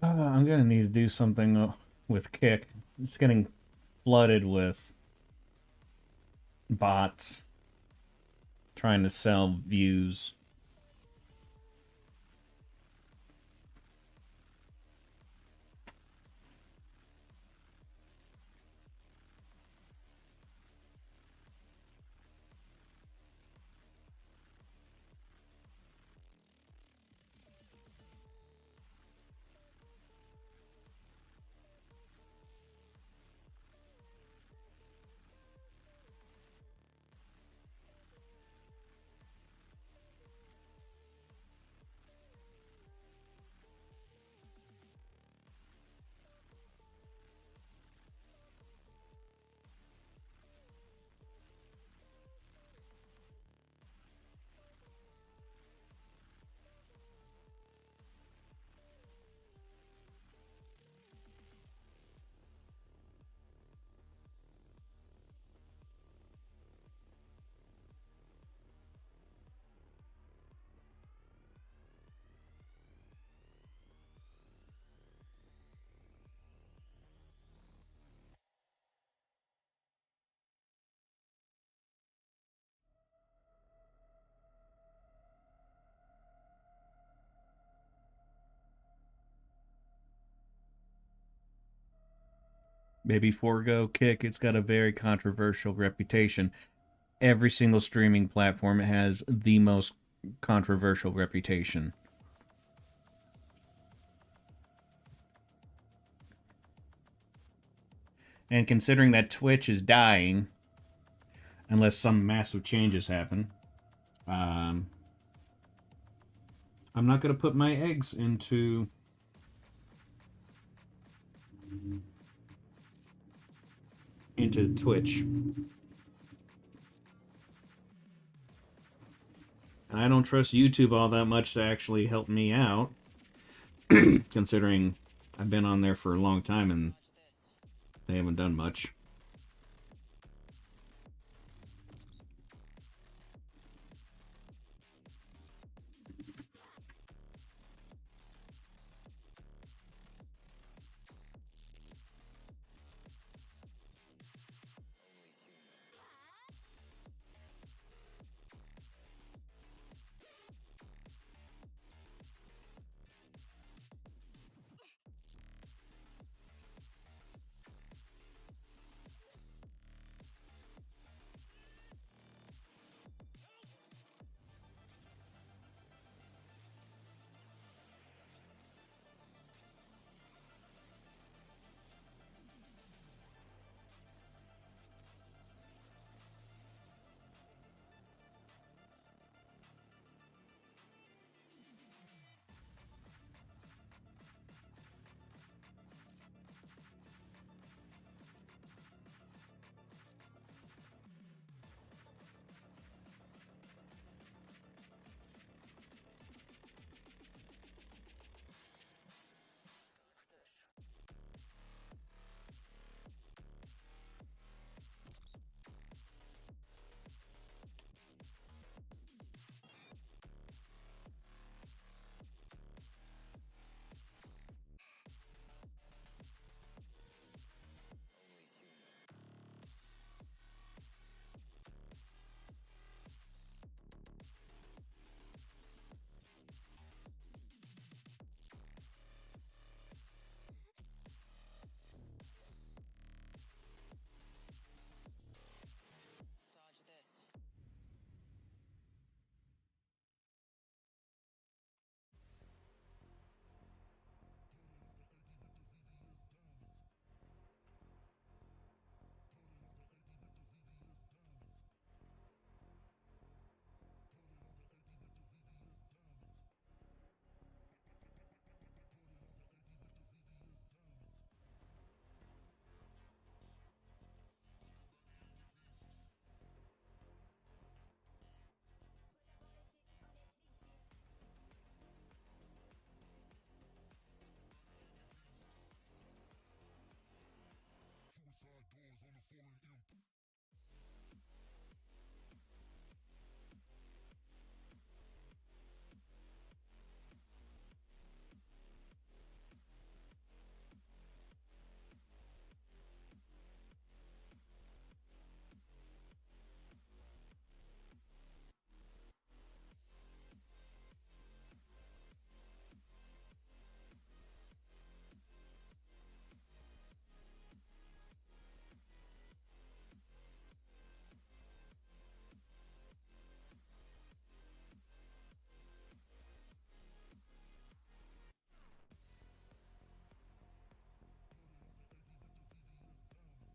I'm gonna need to do something with Kick. It's getting flooded with bots trying to sell views. maybe forego Kick. It's got a very controversial reputation. Every single streaming platform has the most controversial reputation. And considering that Twitch is dying, unless some massive changes happen, I'm not going to put my eggs into Twitch. And I don't trust YouTube all that much to actually help me out, considering I've been on there for a long time and they haven't done much.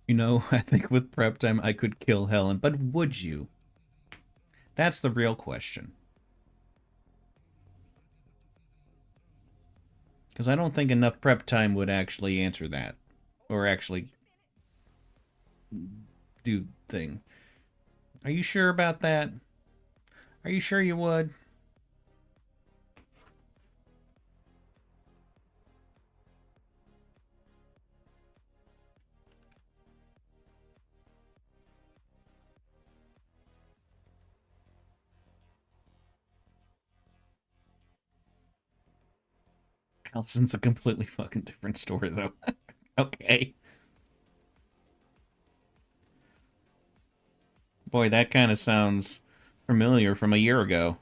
I think with prep time I could kill Helen, but would you? That's the real question. Because I don't think enough prep time would actually answer that. Or actually do thing. Are you sure about that? Are you sure you would? Allison's a completely fucking different story, though. Okay. Boy, that kind of sounds familiar from a year ago.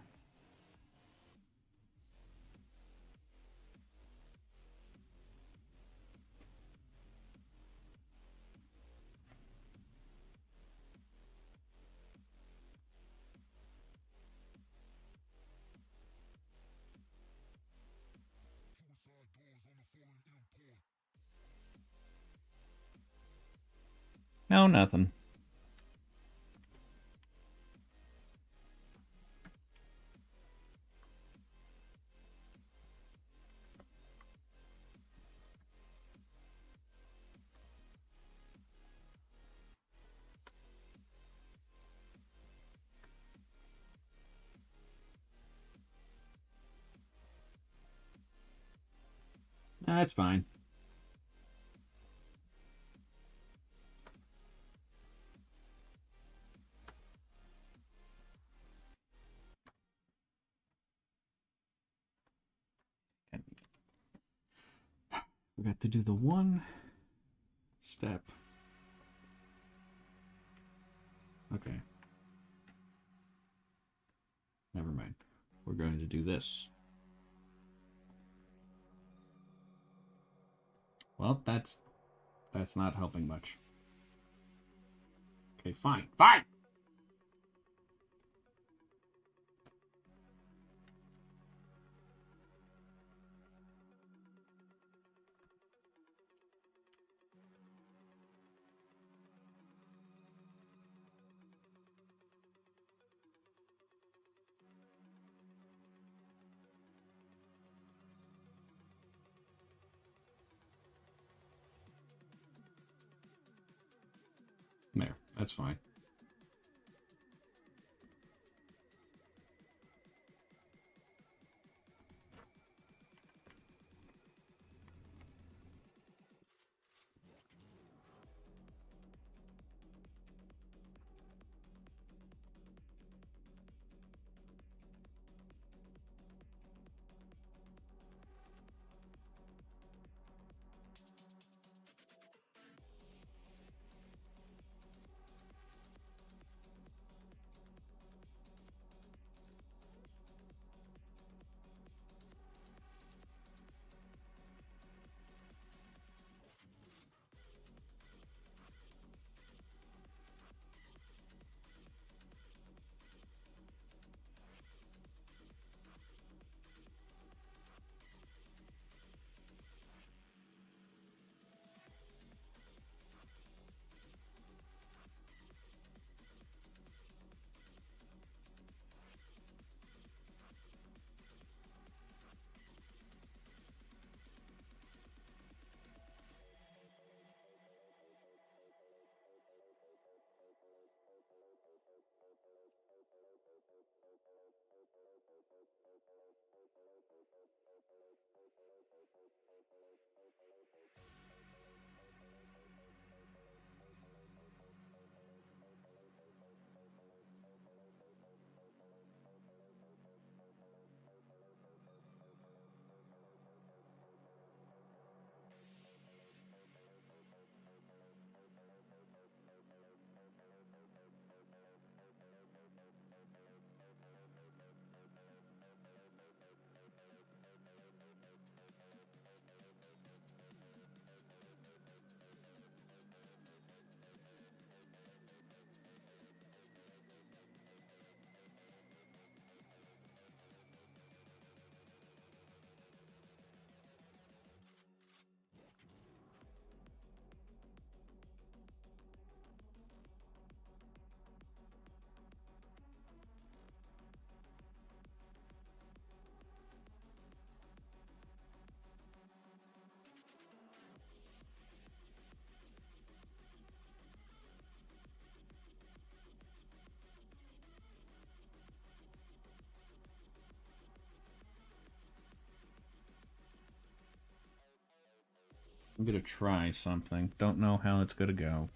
Oh, nothing. That's fine. We got to do the one step. Okay. Never mind. We're going to do this. Well, that's not helping much. Okay, fine. Fine! There. That's fine. I'm gonna try something. Don't know how it's gonna go.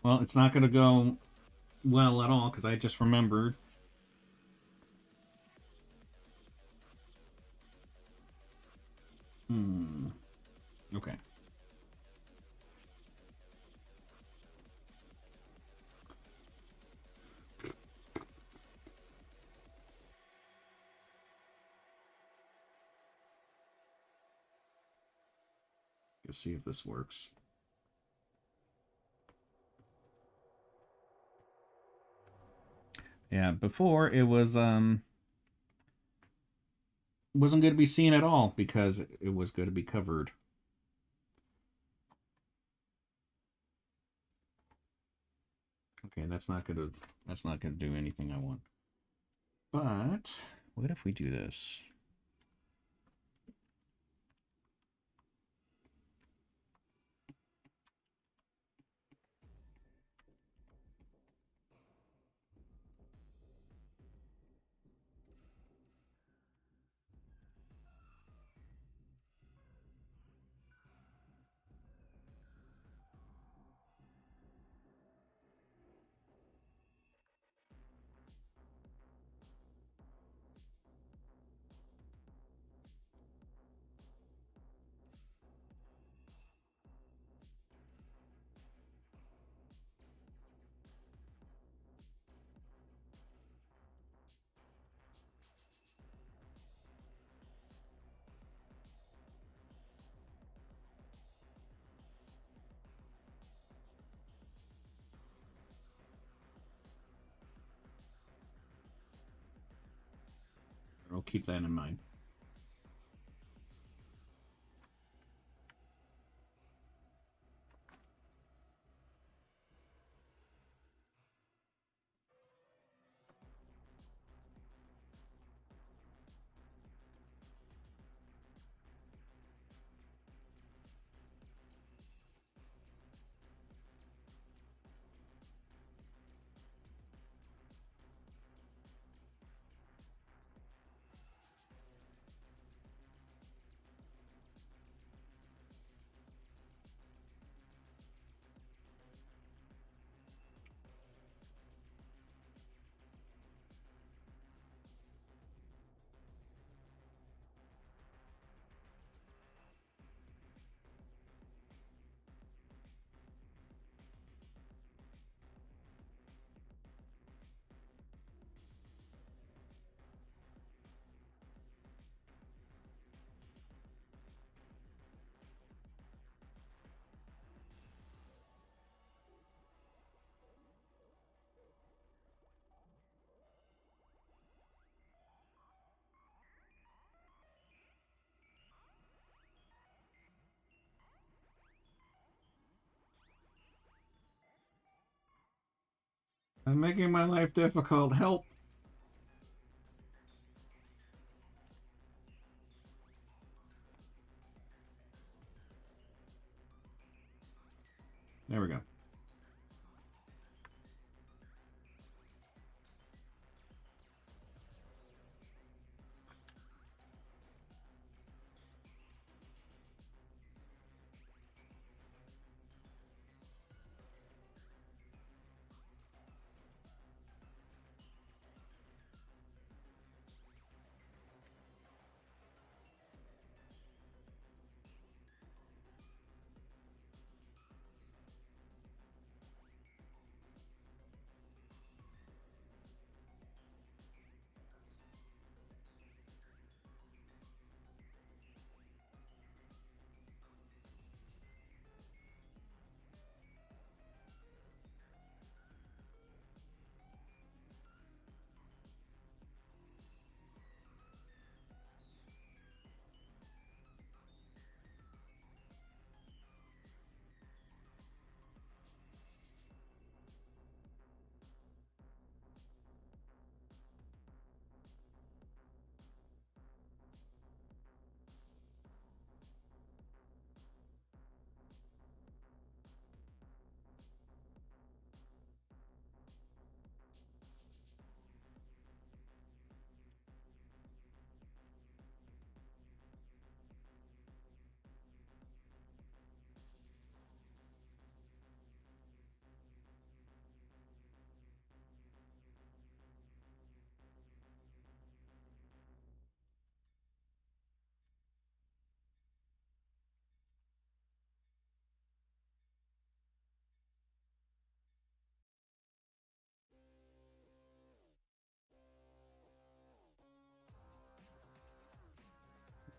Well, it's not gonna go well at all because I just remembered. Okay. Let's see if this works. Yeah, before it was wasn't good to be seen at all because it was good to be covered. Okay, that's not gonna do anything I want. But what if we do this? I'll keep that in mind. I'm making my life difficult. Help. There we go.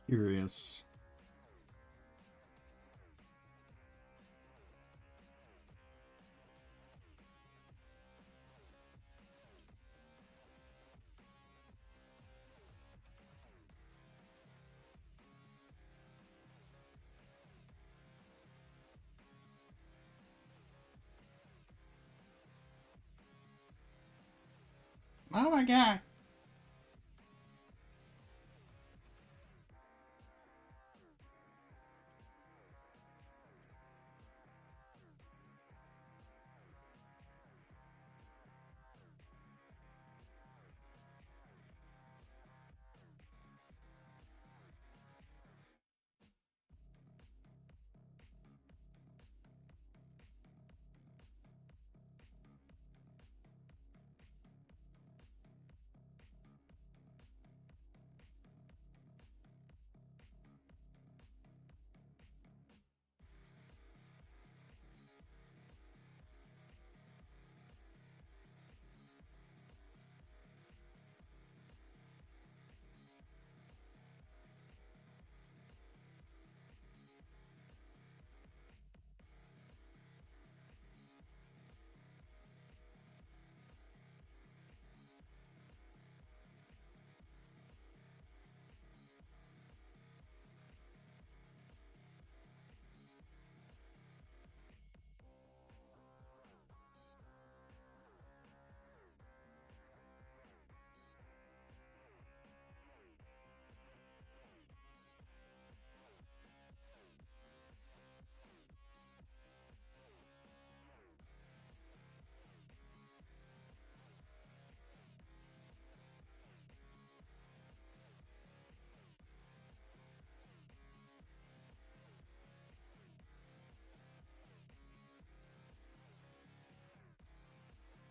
Curious. my god.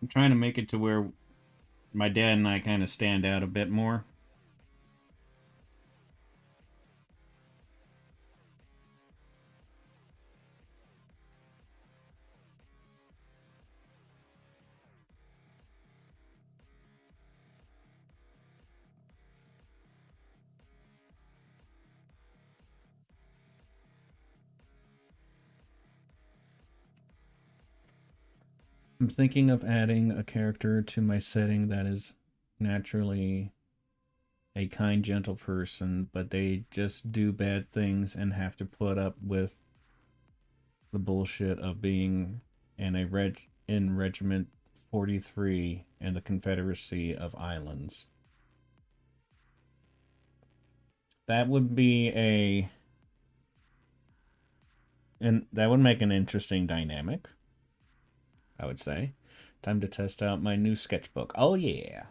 I'm trying to make it to where my dad and I kind of stand out a bit more. I'm thinking of adding a character to my setting that is naturally a kind, gentle person, but they just do bad things and have to put up with the bullshit of being in Regiment 43 and the Confederacy of Islands. That would be and that would make an interesting dynamic, I would say. Time to test out my new sketchbook. Oh yeah.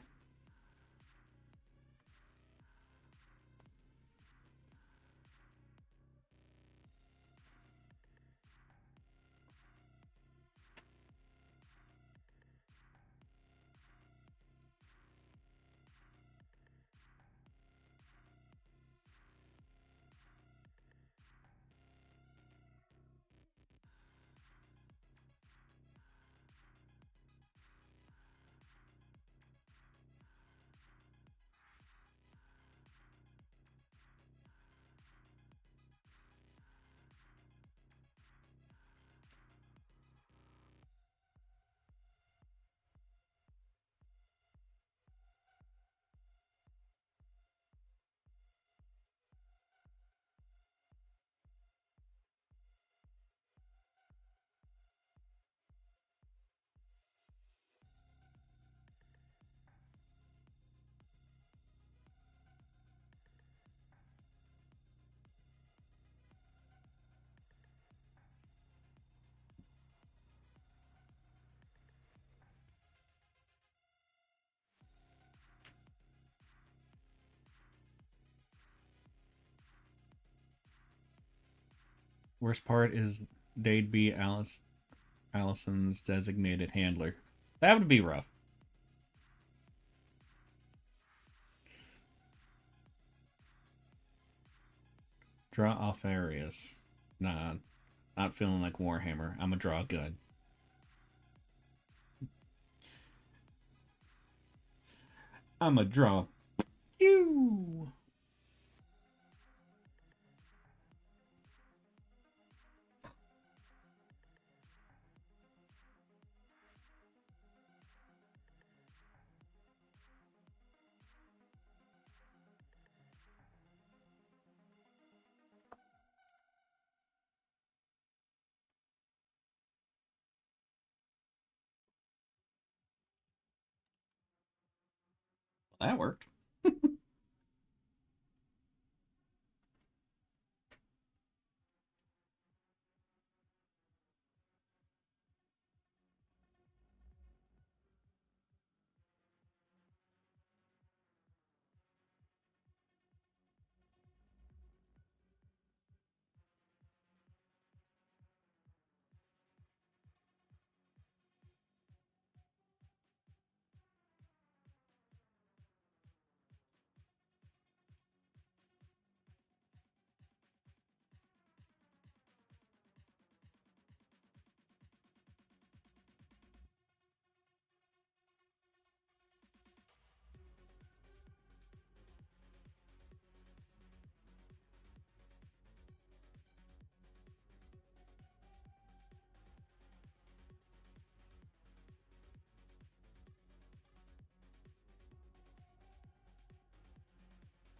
Worst part is they'd be Allison's designated handler. That would be rough. Draw off areas. Nah, not feeling like Warhammer. I'ma draw good. I'ma draw. You. that worked.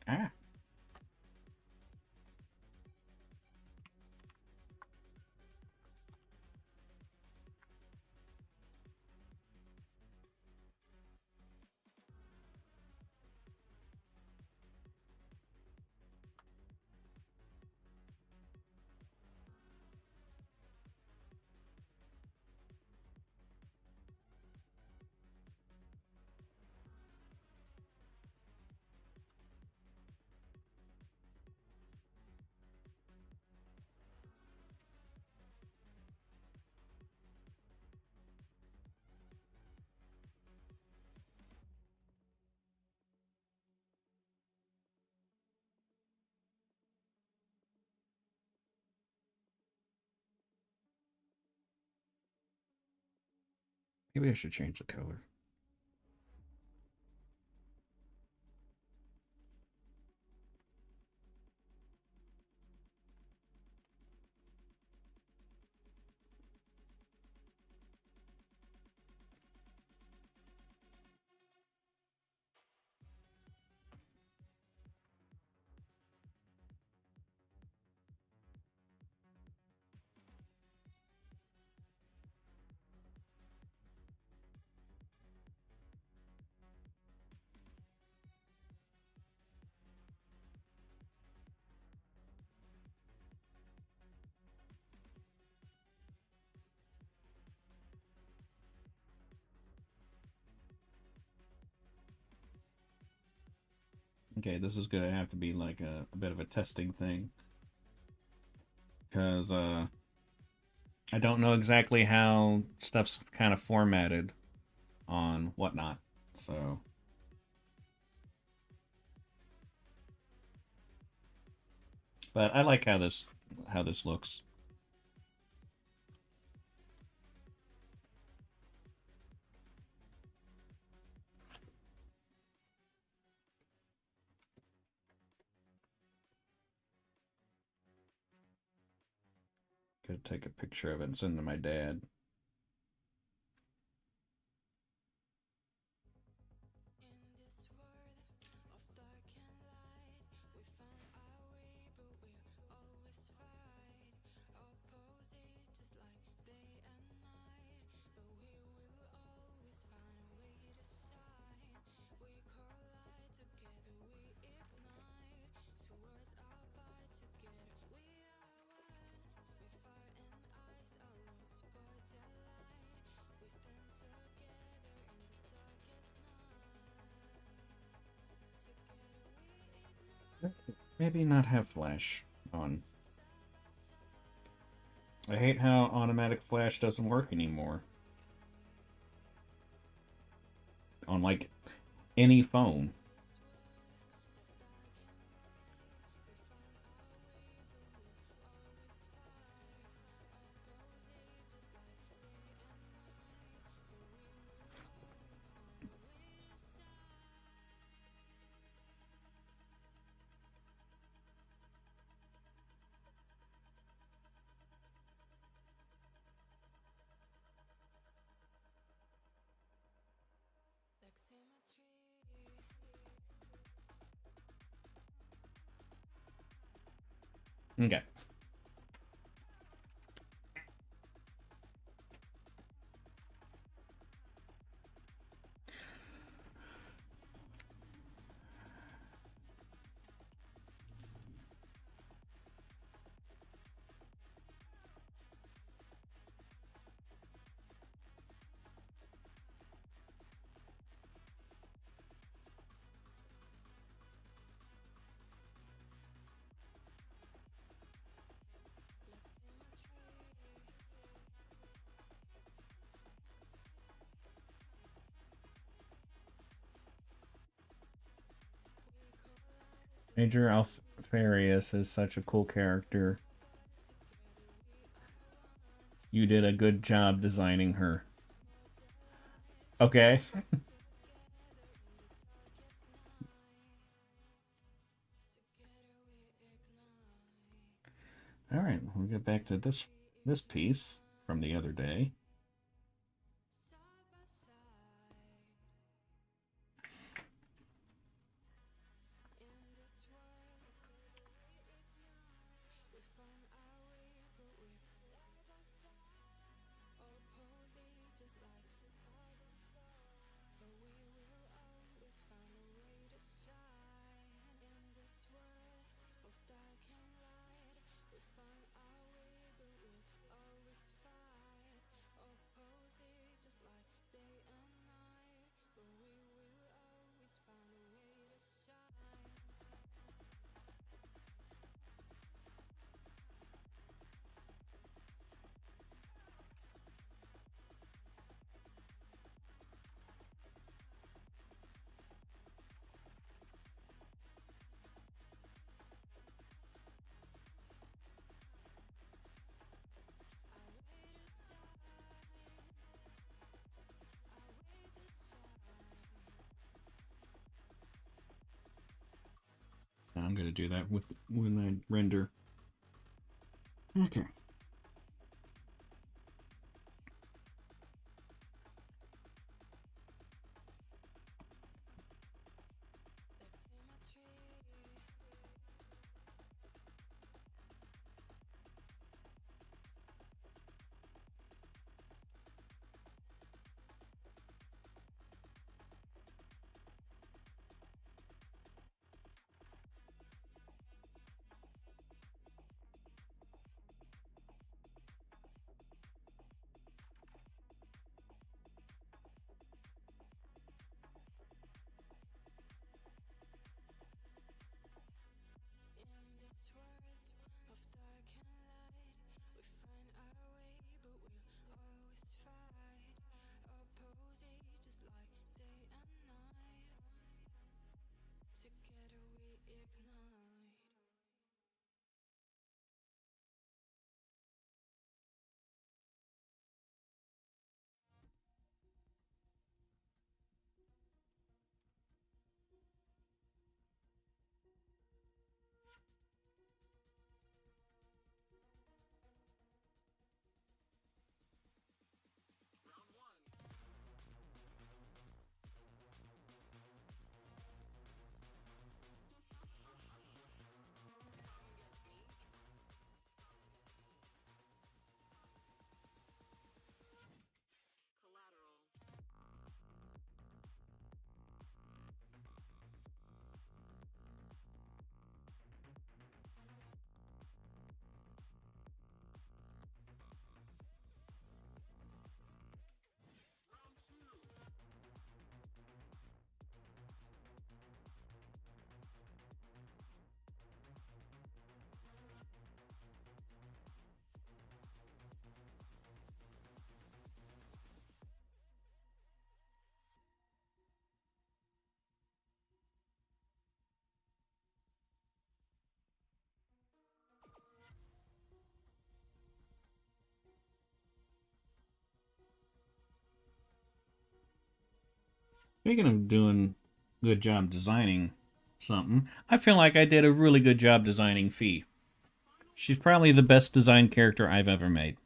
Ah. Maybe I should change the color. Okay, this is gonna have to be like a bit of a testing thing. Because I don't know exactly how stuff's kind of formatted on whatnot. So, but I like how this looks. Could take a picture of it and send to my dad. Maybe not have flash on. I hate how automatic flash doesn't work anymore. On like any phone. Okay. Major Alfarius is such a cool character. You did a good job designing her. Okay. All right, we'll get back to this piece from the other day. I'm going to do that with when I render. Okay. Speaking of doing good job designing something, I feel like I did a really good job designing Fee. She's probably the best designed character I've ever made.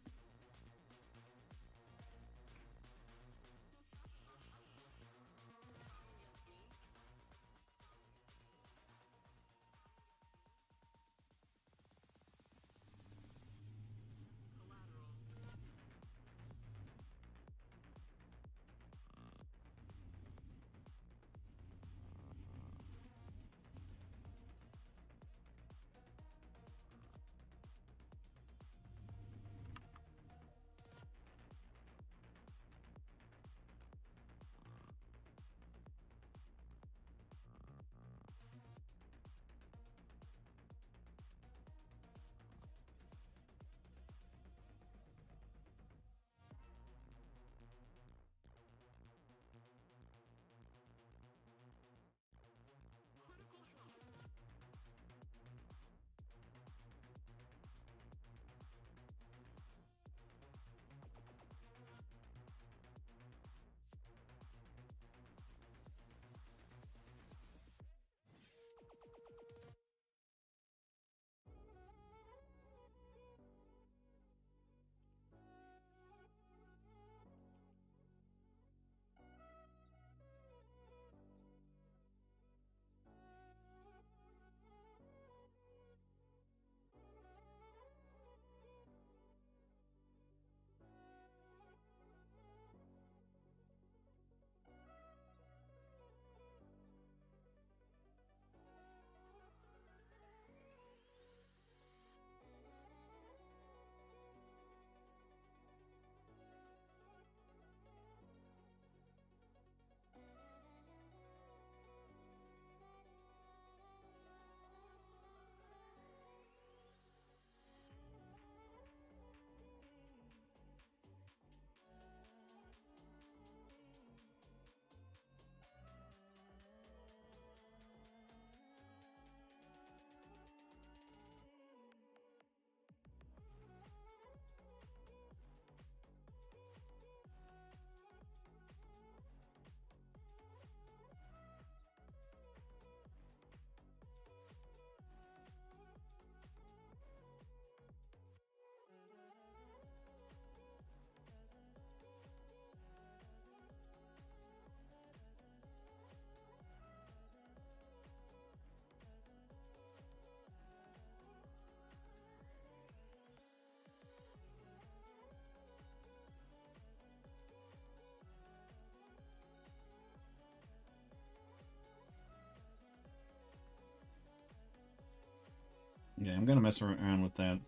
Yeah, I'm gonna mess around with that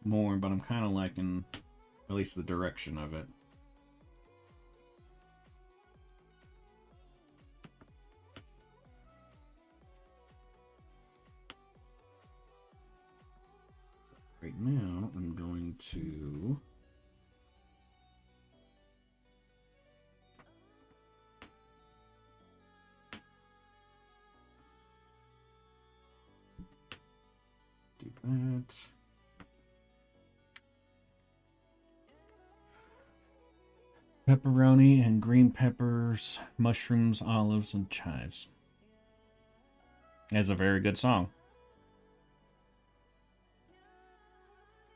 more, but I'm kind of liking at least the direction of it. Right now, I'm going to do that. Pepperoni and green peppers, mushrooms, olives, and chives. That's a very good song.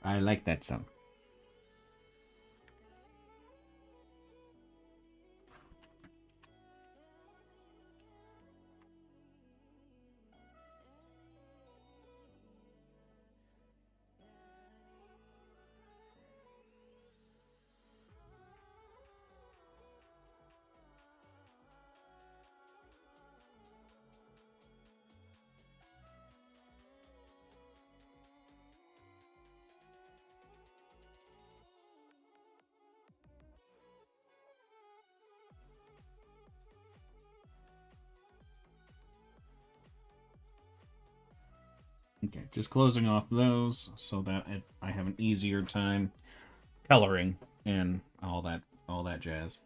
I like that song. Okay, just closing off those so that I have an easier time coloring and all that jazz.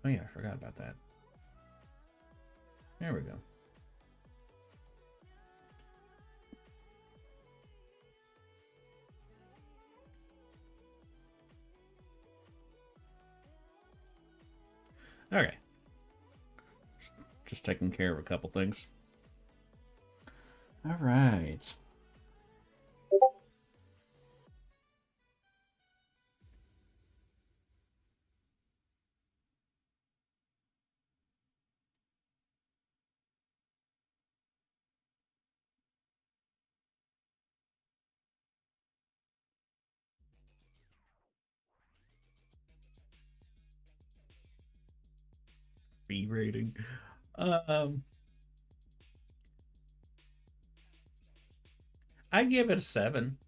Oh yeah, I forgot about that. There we go. Okay. Just taking care of a couple things. All right. B rating. Um, I give it a 7.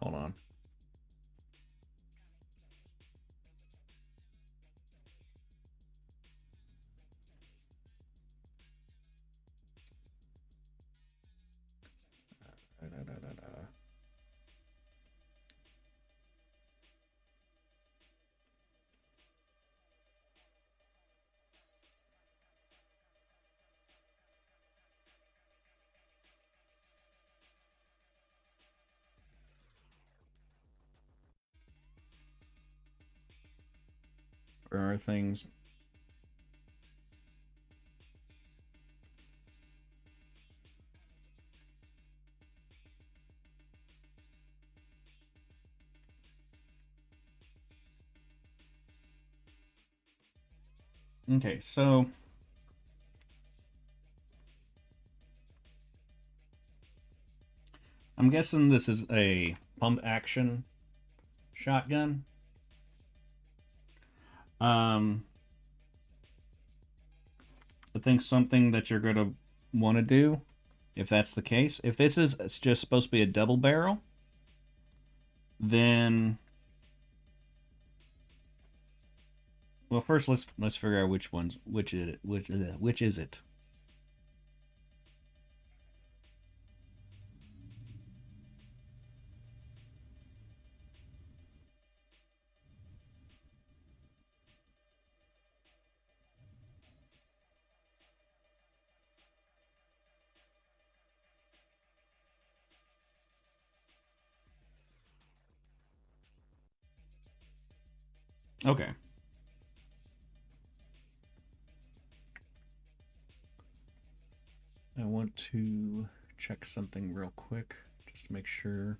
Hold on. Da, da, da, da. Where are things? Okay, so I'm guessing this is a pump action shotgun. Um, I think something that you're gonna want to do, if that's the case, if this is it's just supposed to be a double barrel, then well, first let's figure out which is it. Okay. to check something real quick just to make sure.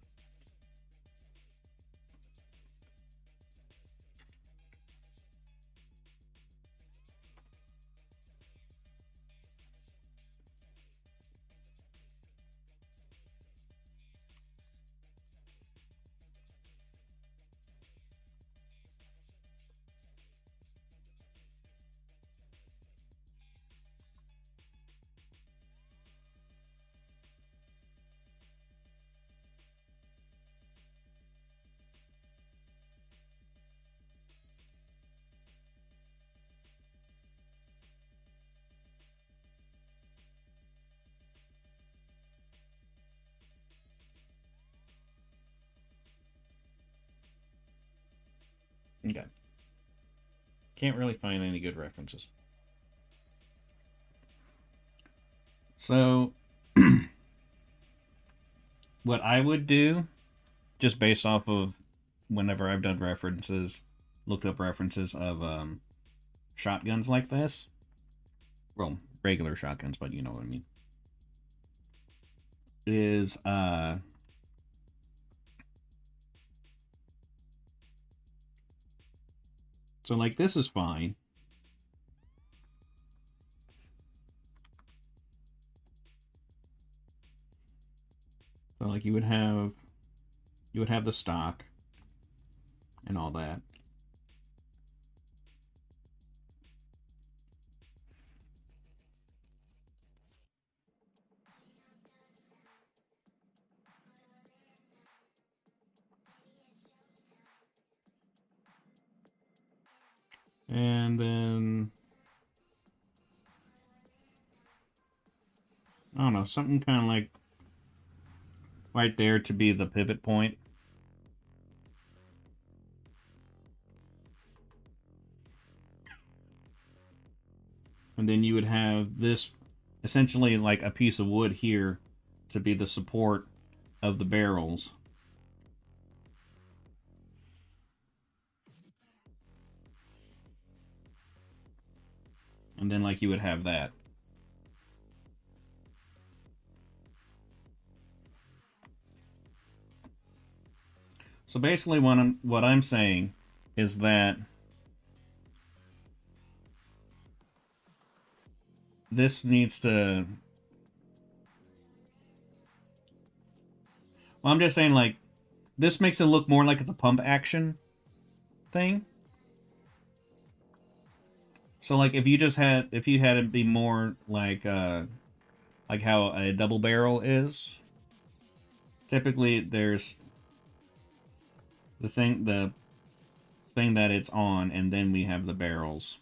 Okay. Can't really find any good references. So, what I would do, just based off of whenever I've done references, looked up references of shotguns like this. Well, regular shotguns, but you know what I mean. Is so like this is fine. So like you would have the stock and all that. And then I don't know, something kind of like right there to be the pivot point. And then you would have this essentially like a piece of wood here to be the support of the barrels. And then like you would have that. So basically what I'm saying is that this needs to, well, I'm just saying like this makes it look more like it's a pump action thing. So like if you had it be more like how a double barrel is, typically there's the thing that it's on, and then we have the barrels.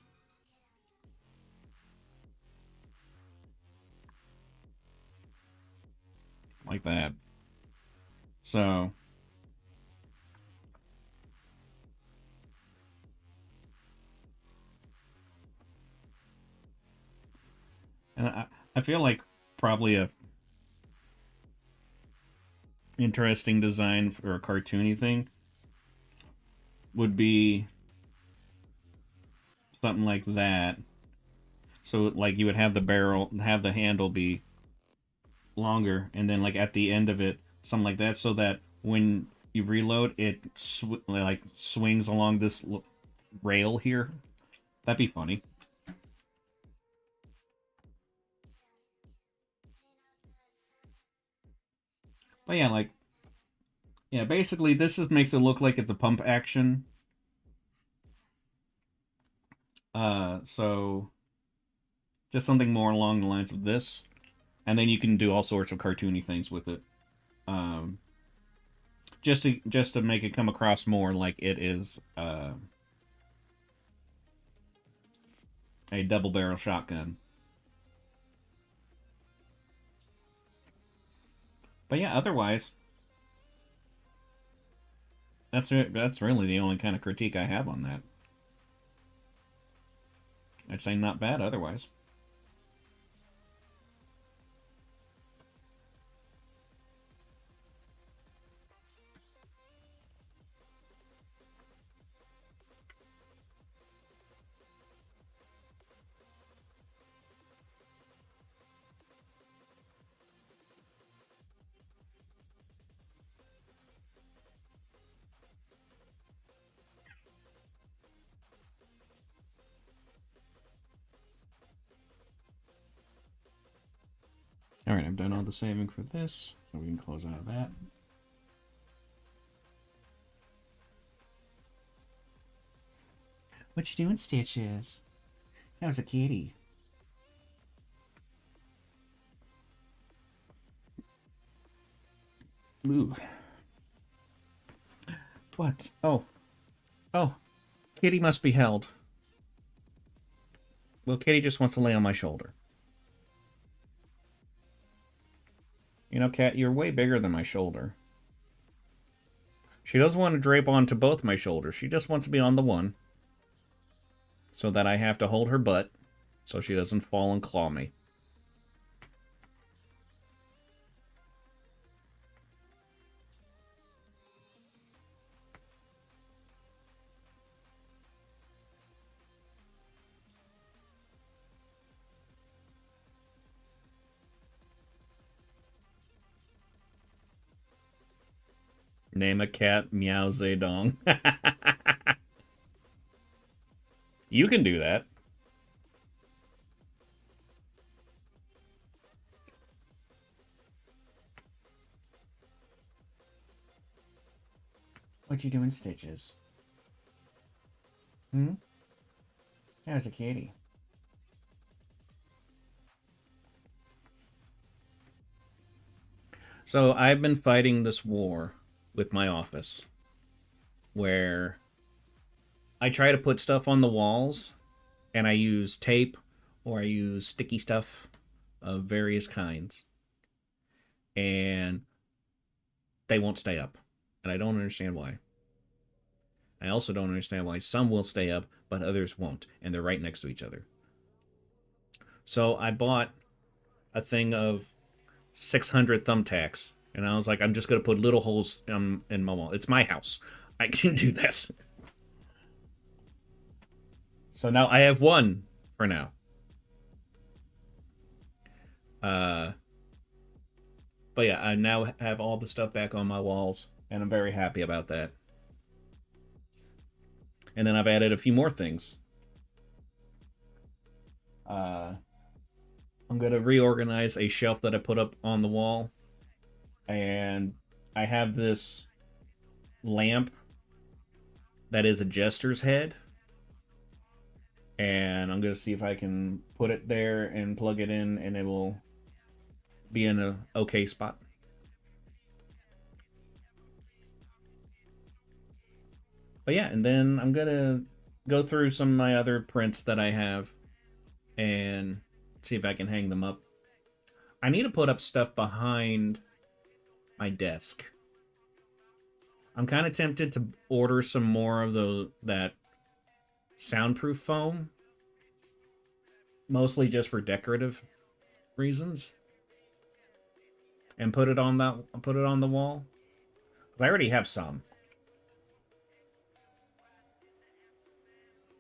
Like that. So and I feel like probably a interesting design for a cartoony thing would be something like that. So like you would have the barrel, have the handle be longer, and then like at the end of it, something like that, so that when you reload, it like swings along this rail here. That'd be funny. But yeah, like basically this just makes it look like it's a pump action. So just something more along the lines of this, and then you can do all sorts of cartoony things with it. Um, just to make it come across more like it is a double barrel shotgun. But yeah, otherwise, that's really the only kind of critique I have on that. I'd say not bad otherwise. Alright, I've done all the saving for this, so we can close out of that. What you doing, Stitches? How's a kitty? Ooh. What? Oh. Oh. Kitty must be held. Well, Kitty just wants to lay on my shoulder. You know, Cat, you're way bigger than my shoulder. She doesn't want to drape onto both my shoulders. She just wants to be on the one. So that I have to hold her butt so she doesn't fall and claw me. Name a cat Meow Zedong. You can do that. What you doing, Stitches? Hmm? How's a kitty? So I've been fighting this war with my office where I try to put stuff on the walls and I use tape or I use sticky stuff of various kinds. And they won't stay up. And I don't understand why. I also don't understand why some will stay up, but others won't. And they're right next to each other. So I bought a thing of 600 thumbtacks. And I was like, I'm just going to put little holes in my wall. It's my house. I can do that. So now I have one for now. But yeah, I now have all the stuff back on my walls. And I'm very happy about that. And then I've added a few more things. I'm going to reorganize a shelf that I put up on the wall. And I have this lamp that is a jester's head. And I'm going to see if I can put it there and plug it in, and it will be in a okay spot. But yeah, and then I'm going to go through some of my other prints that I have and see if I can hang them up. I need to put up stuff behind my desk. I'm kind of tempted to order some more of that soundproof foam, mostly just for decorative reasons, and put it on the wall. 'Cause I already have some,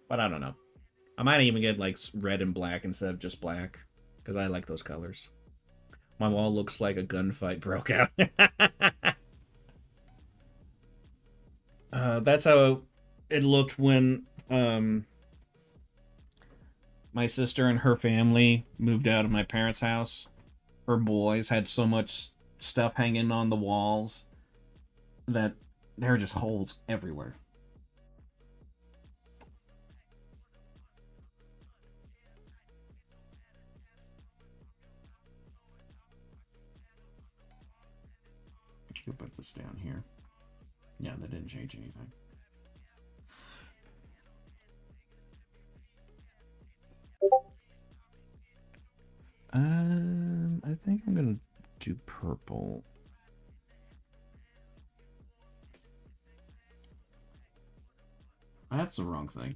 but I don't know. I might even get like red and black instead of just black, because I like those colors. My wall looks like a gunfight broke out. That's how it looked when my sister and her family moved out of my parents' house. Her boys had so much stuff hanging on the walls that there are just holes everywhere. We'll put this down here. Yeah, that didn't change anything. I think I'm gonna do purple. That's the wrong thing.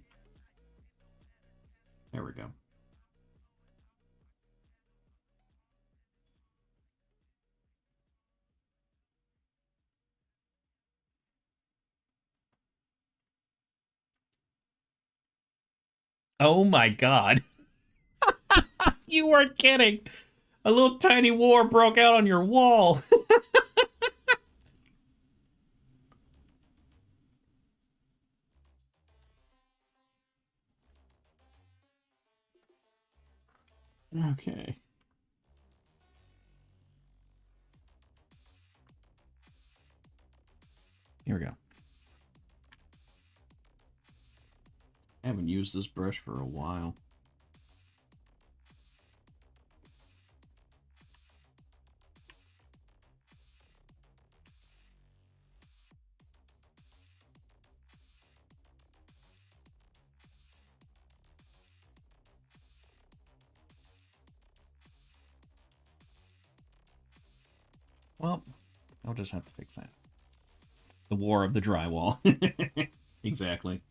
There we go. Oh my god. You weren't kidding. A little tiny war broke out on your wall. Okay. Here we go. I haven't used this brush for a while. Well, I'll just have to fix that. The war of the drywall. Exactly.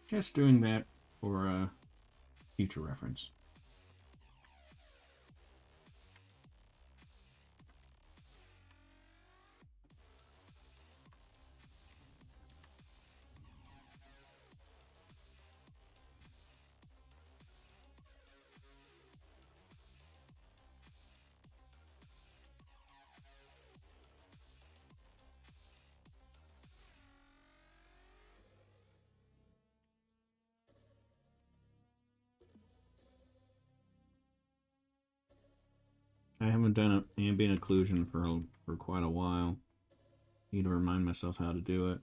Just doing that for future reference. I haven't done an ambient occlusion for quite a while. Need to remind myself how to do it.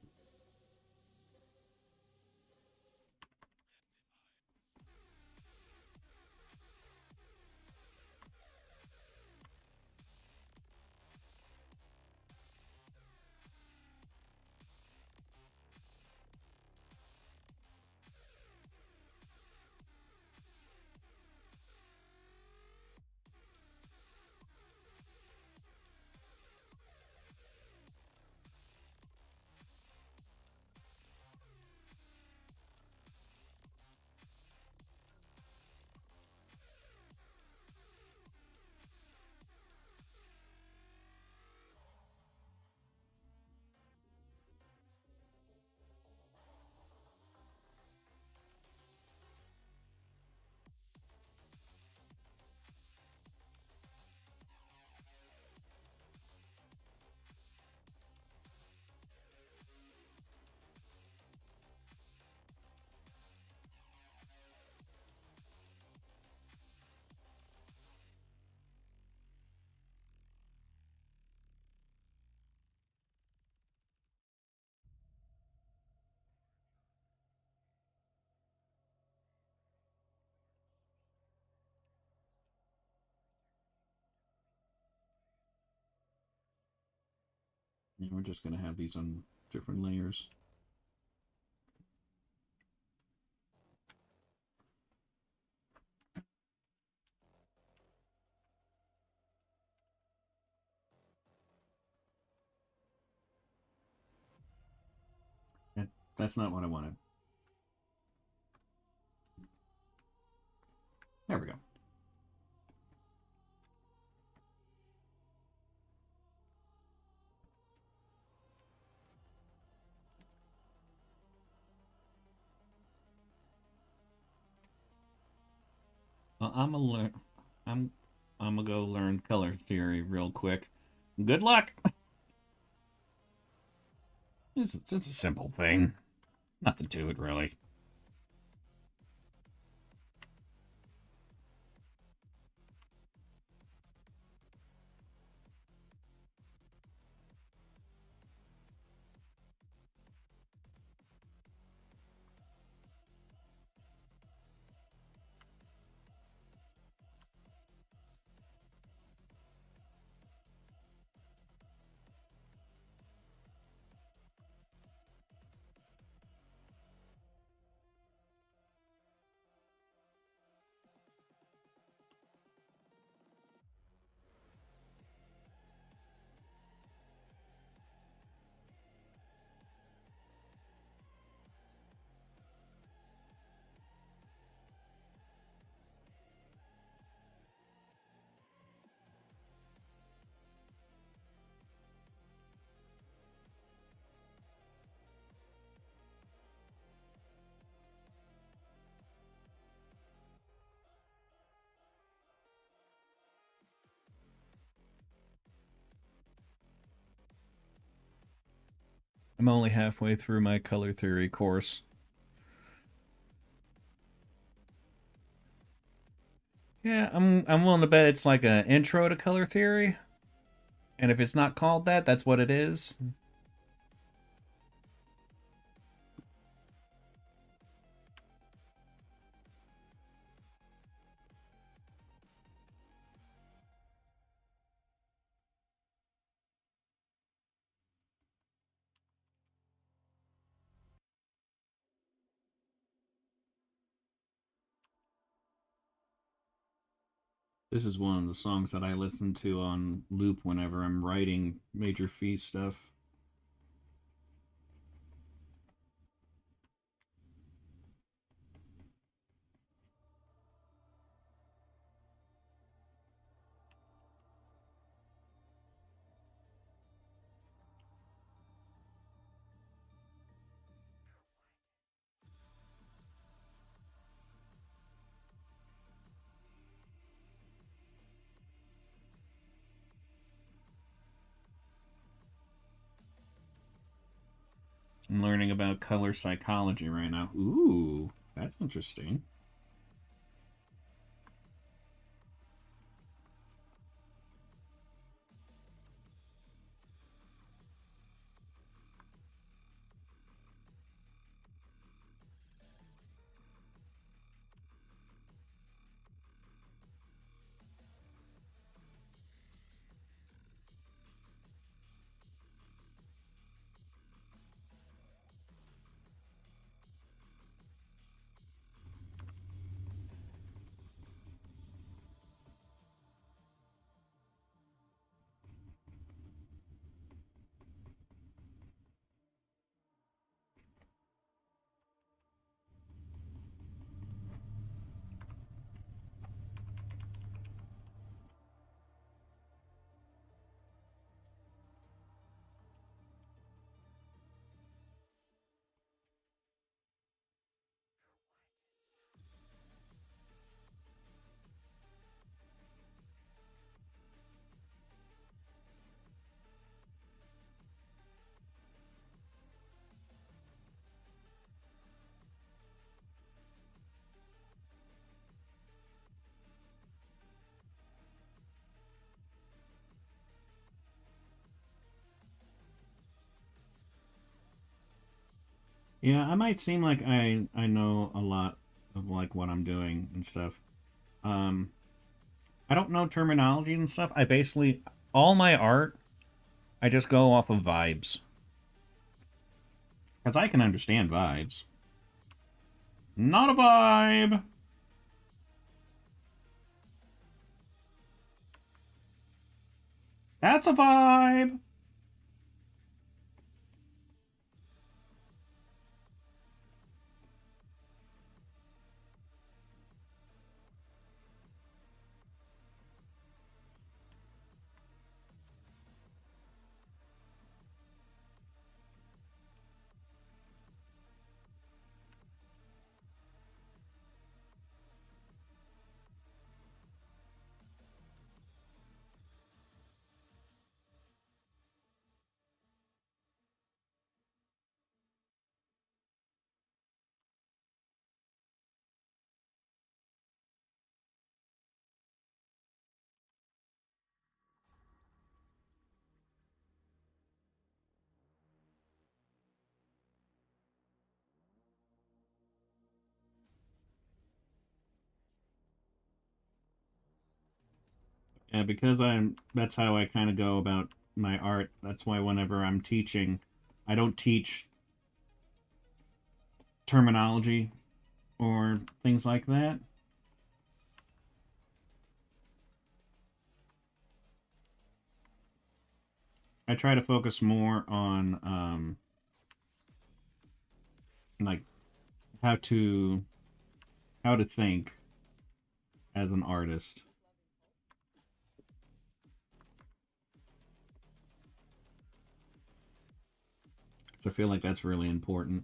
And we're just going to have these on different layers. That's not what I wanted. There we go. Well, I'm I'm gonna go learn color theory real quick. Good luck. It's just a simple thing. Nothing to it, really. I'm only halfway through my color theory course. Yeah, I'm willing to bet it's like an intro to color theory. And if it's not called that, that's what it is. This is one of the songs that I listen to on loop whenever I'm writing Major Fee stuff. I'm learning about color psychology right now. Ooh, that's interesting. Yeah, I might seem like I know a lot of like what I'm doing and stuff. Um, I don't know terminology and stuff. I basically all my art I just go off of vibes because I can understand vibes. Not a vibe. That's a vibe. Yeah, because I'm that's how I kind of go about my art. That's why whenever I'm teaching, I don't teach terminology or things like that. I try to focus more on like how to how to think as an artist. So I feel like that's really important.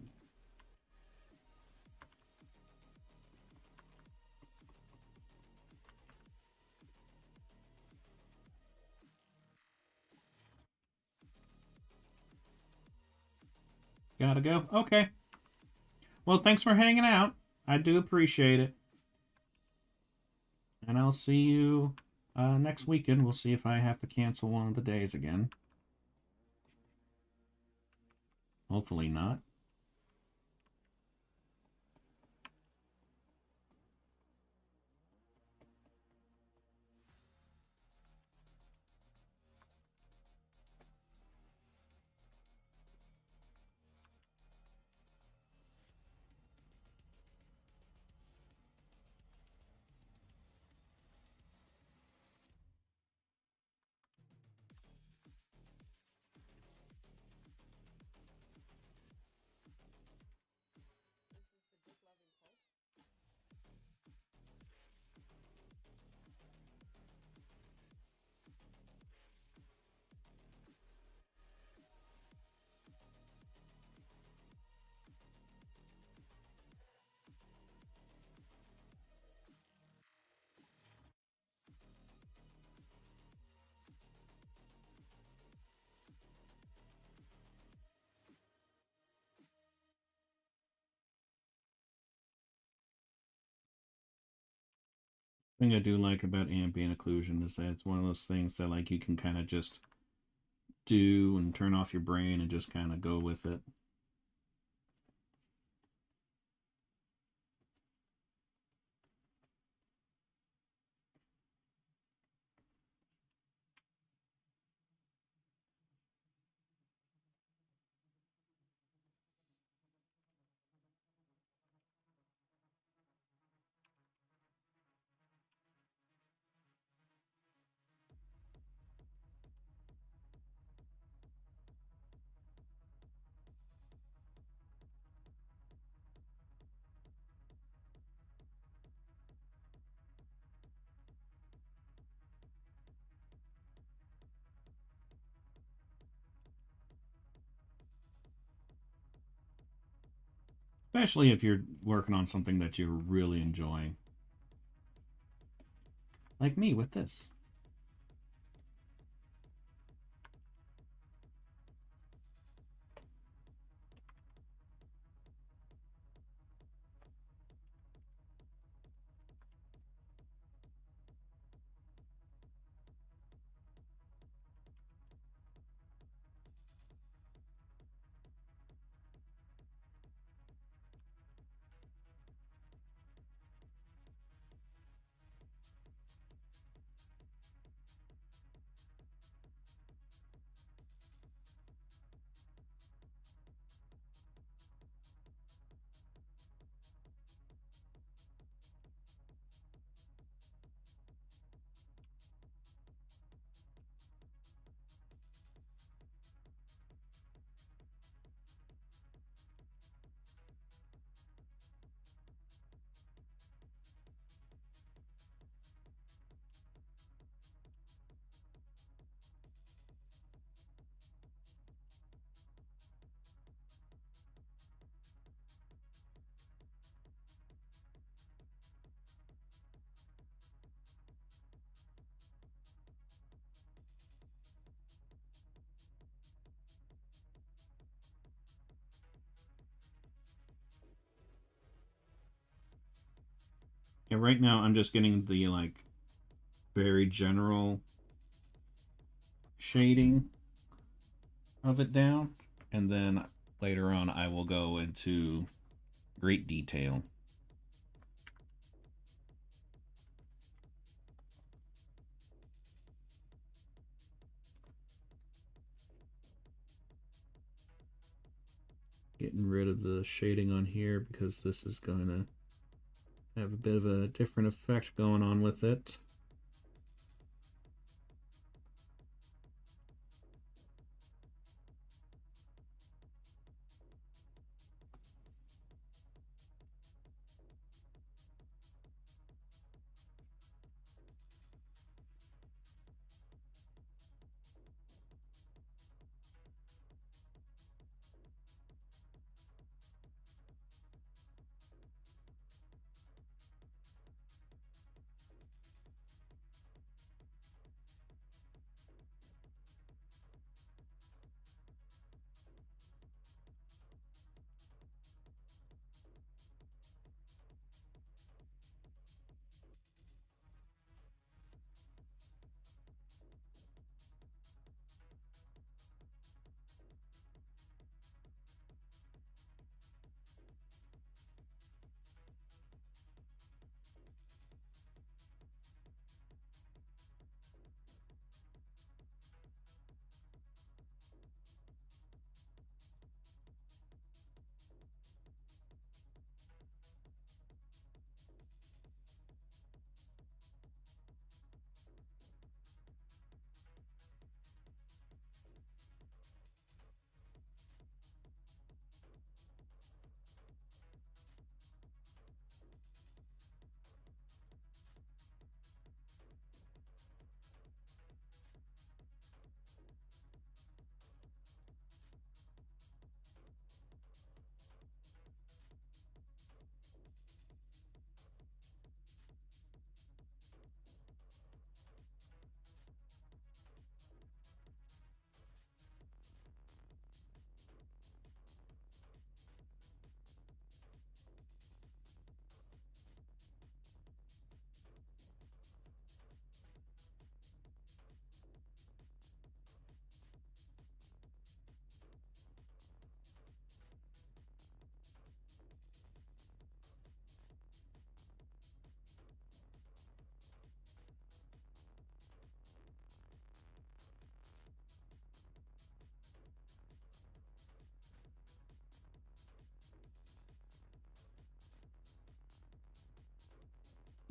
Gotta go. Okay. Well, thanks for hanging out. I do appreciate it. And I'll see you next weekend. We'll see if I have to cancel one of the days again. Hopefully not. Thing I do like about ambient occlusion is that it's one of those things that like you can kind of just do and turn off your brain and just kind of go with it. Especially if you're working on something that you're really enjoying. Like me with this. Yeah, right now I'm just getting the like very general shading of it down, and then later on I will go into great detail. Getting rid of the shading on here because this is going to have a bit of a different effect going on with it.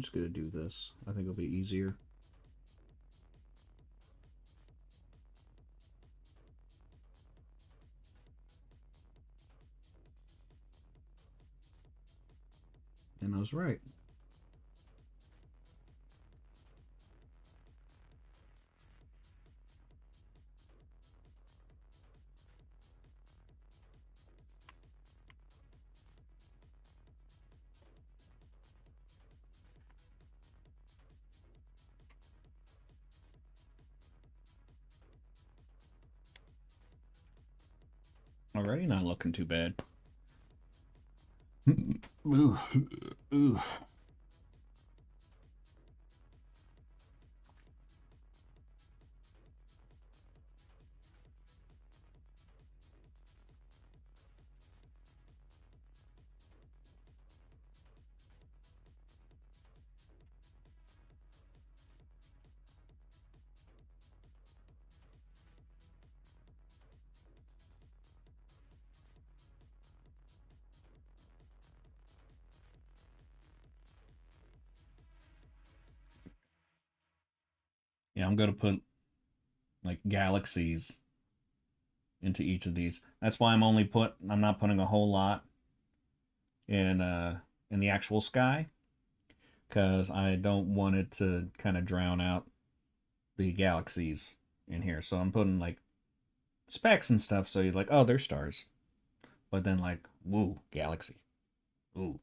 just gonna do this. I think it'll be easier. And I was right. Already not looking too bad. Ooh, ooh. Yeah, I'm gonna put like galaxies into each of these. That's why I'm not putting a whole lot in the actual sky, because I don't want it to kind of drown out the galaxies in here. So I'm putting like specks and stuff so you're like, oh, they're stars. But then like, woo, galaxy. Ooh.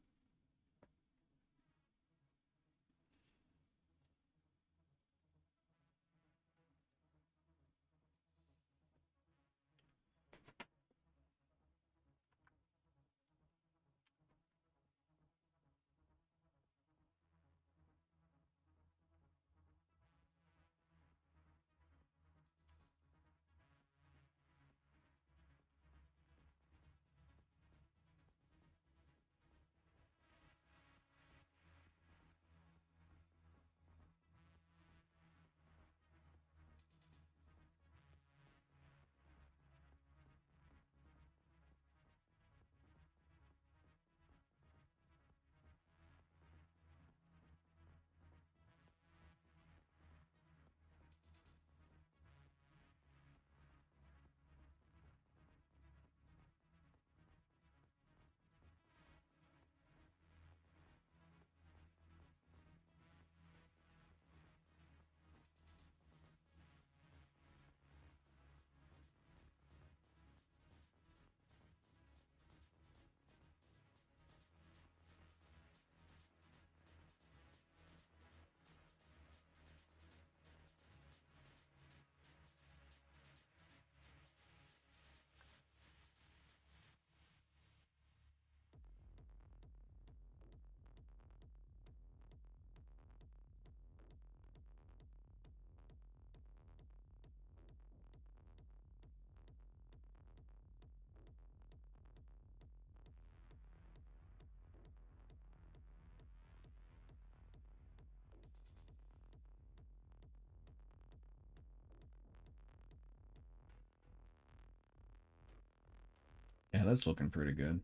Yeah, that's looking pretty good.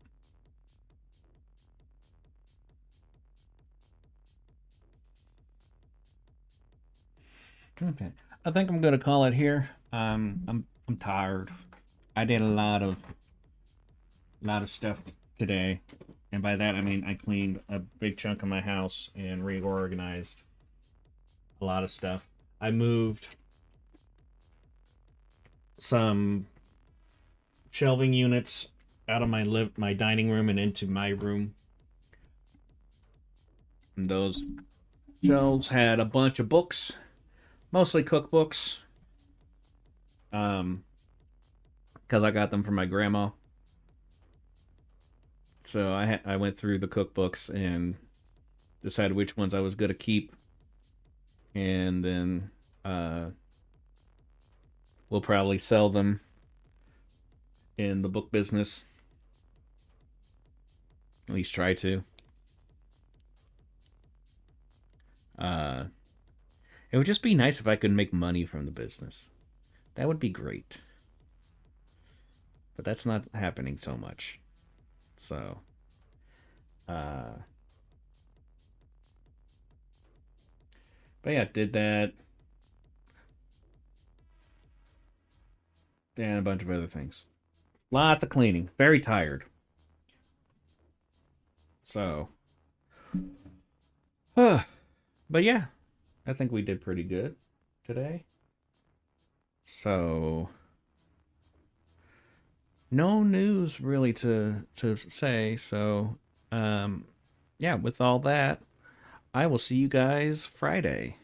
Okay. I think I'm gonna call it here. I'm tired. I did a lot of stuff today, and by that I mean I cleaned a big chunk of my house and reorganized a lot of stuff. I moved some shelving units out of my dining room and into my room. And those shelves had a bunch of books, mostly cookbooks, um, because I got them from my grandma. So I went through the cookbooks and decided which ones I was gonna keep, and then we'll probably sell them in the book business. At least try to. Uh, it would just be nice if I could make money from the business. That would be great. But that's not happening so much. So, uh, But yeah, did that and a bunch of other things. Lots of cleaning. Very tired. So, but yeah, I think we did pretty good today. So, no news really to say. So, yeah, with all that, I will see you guys Friday.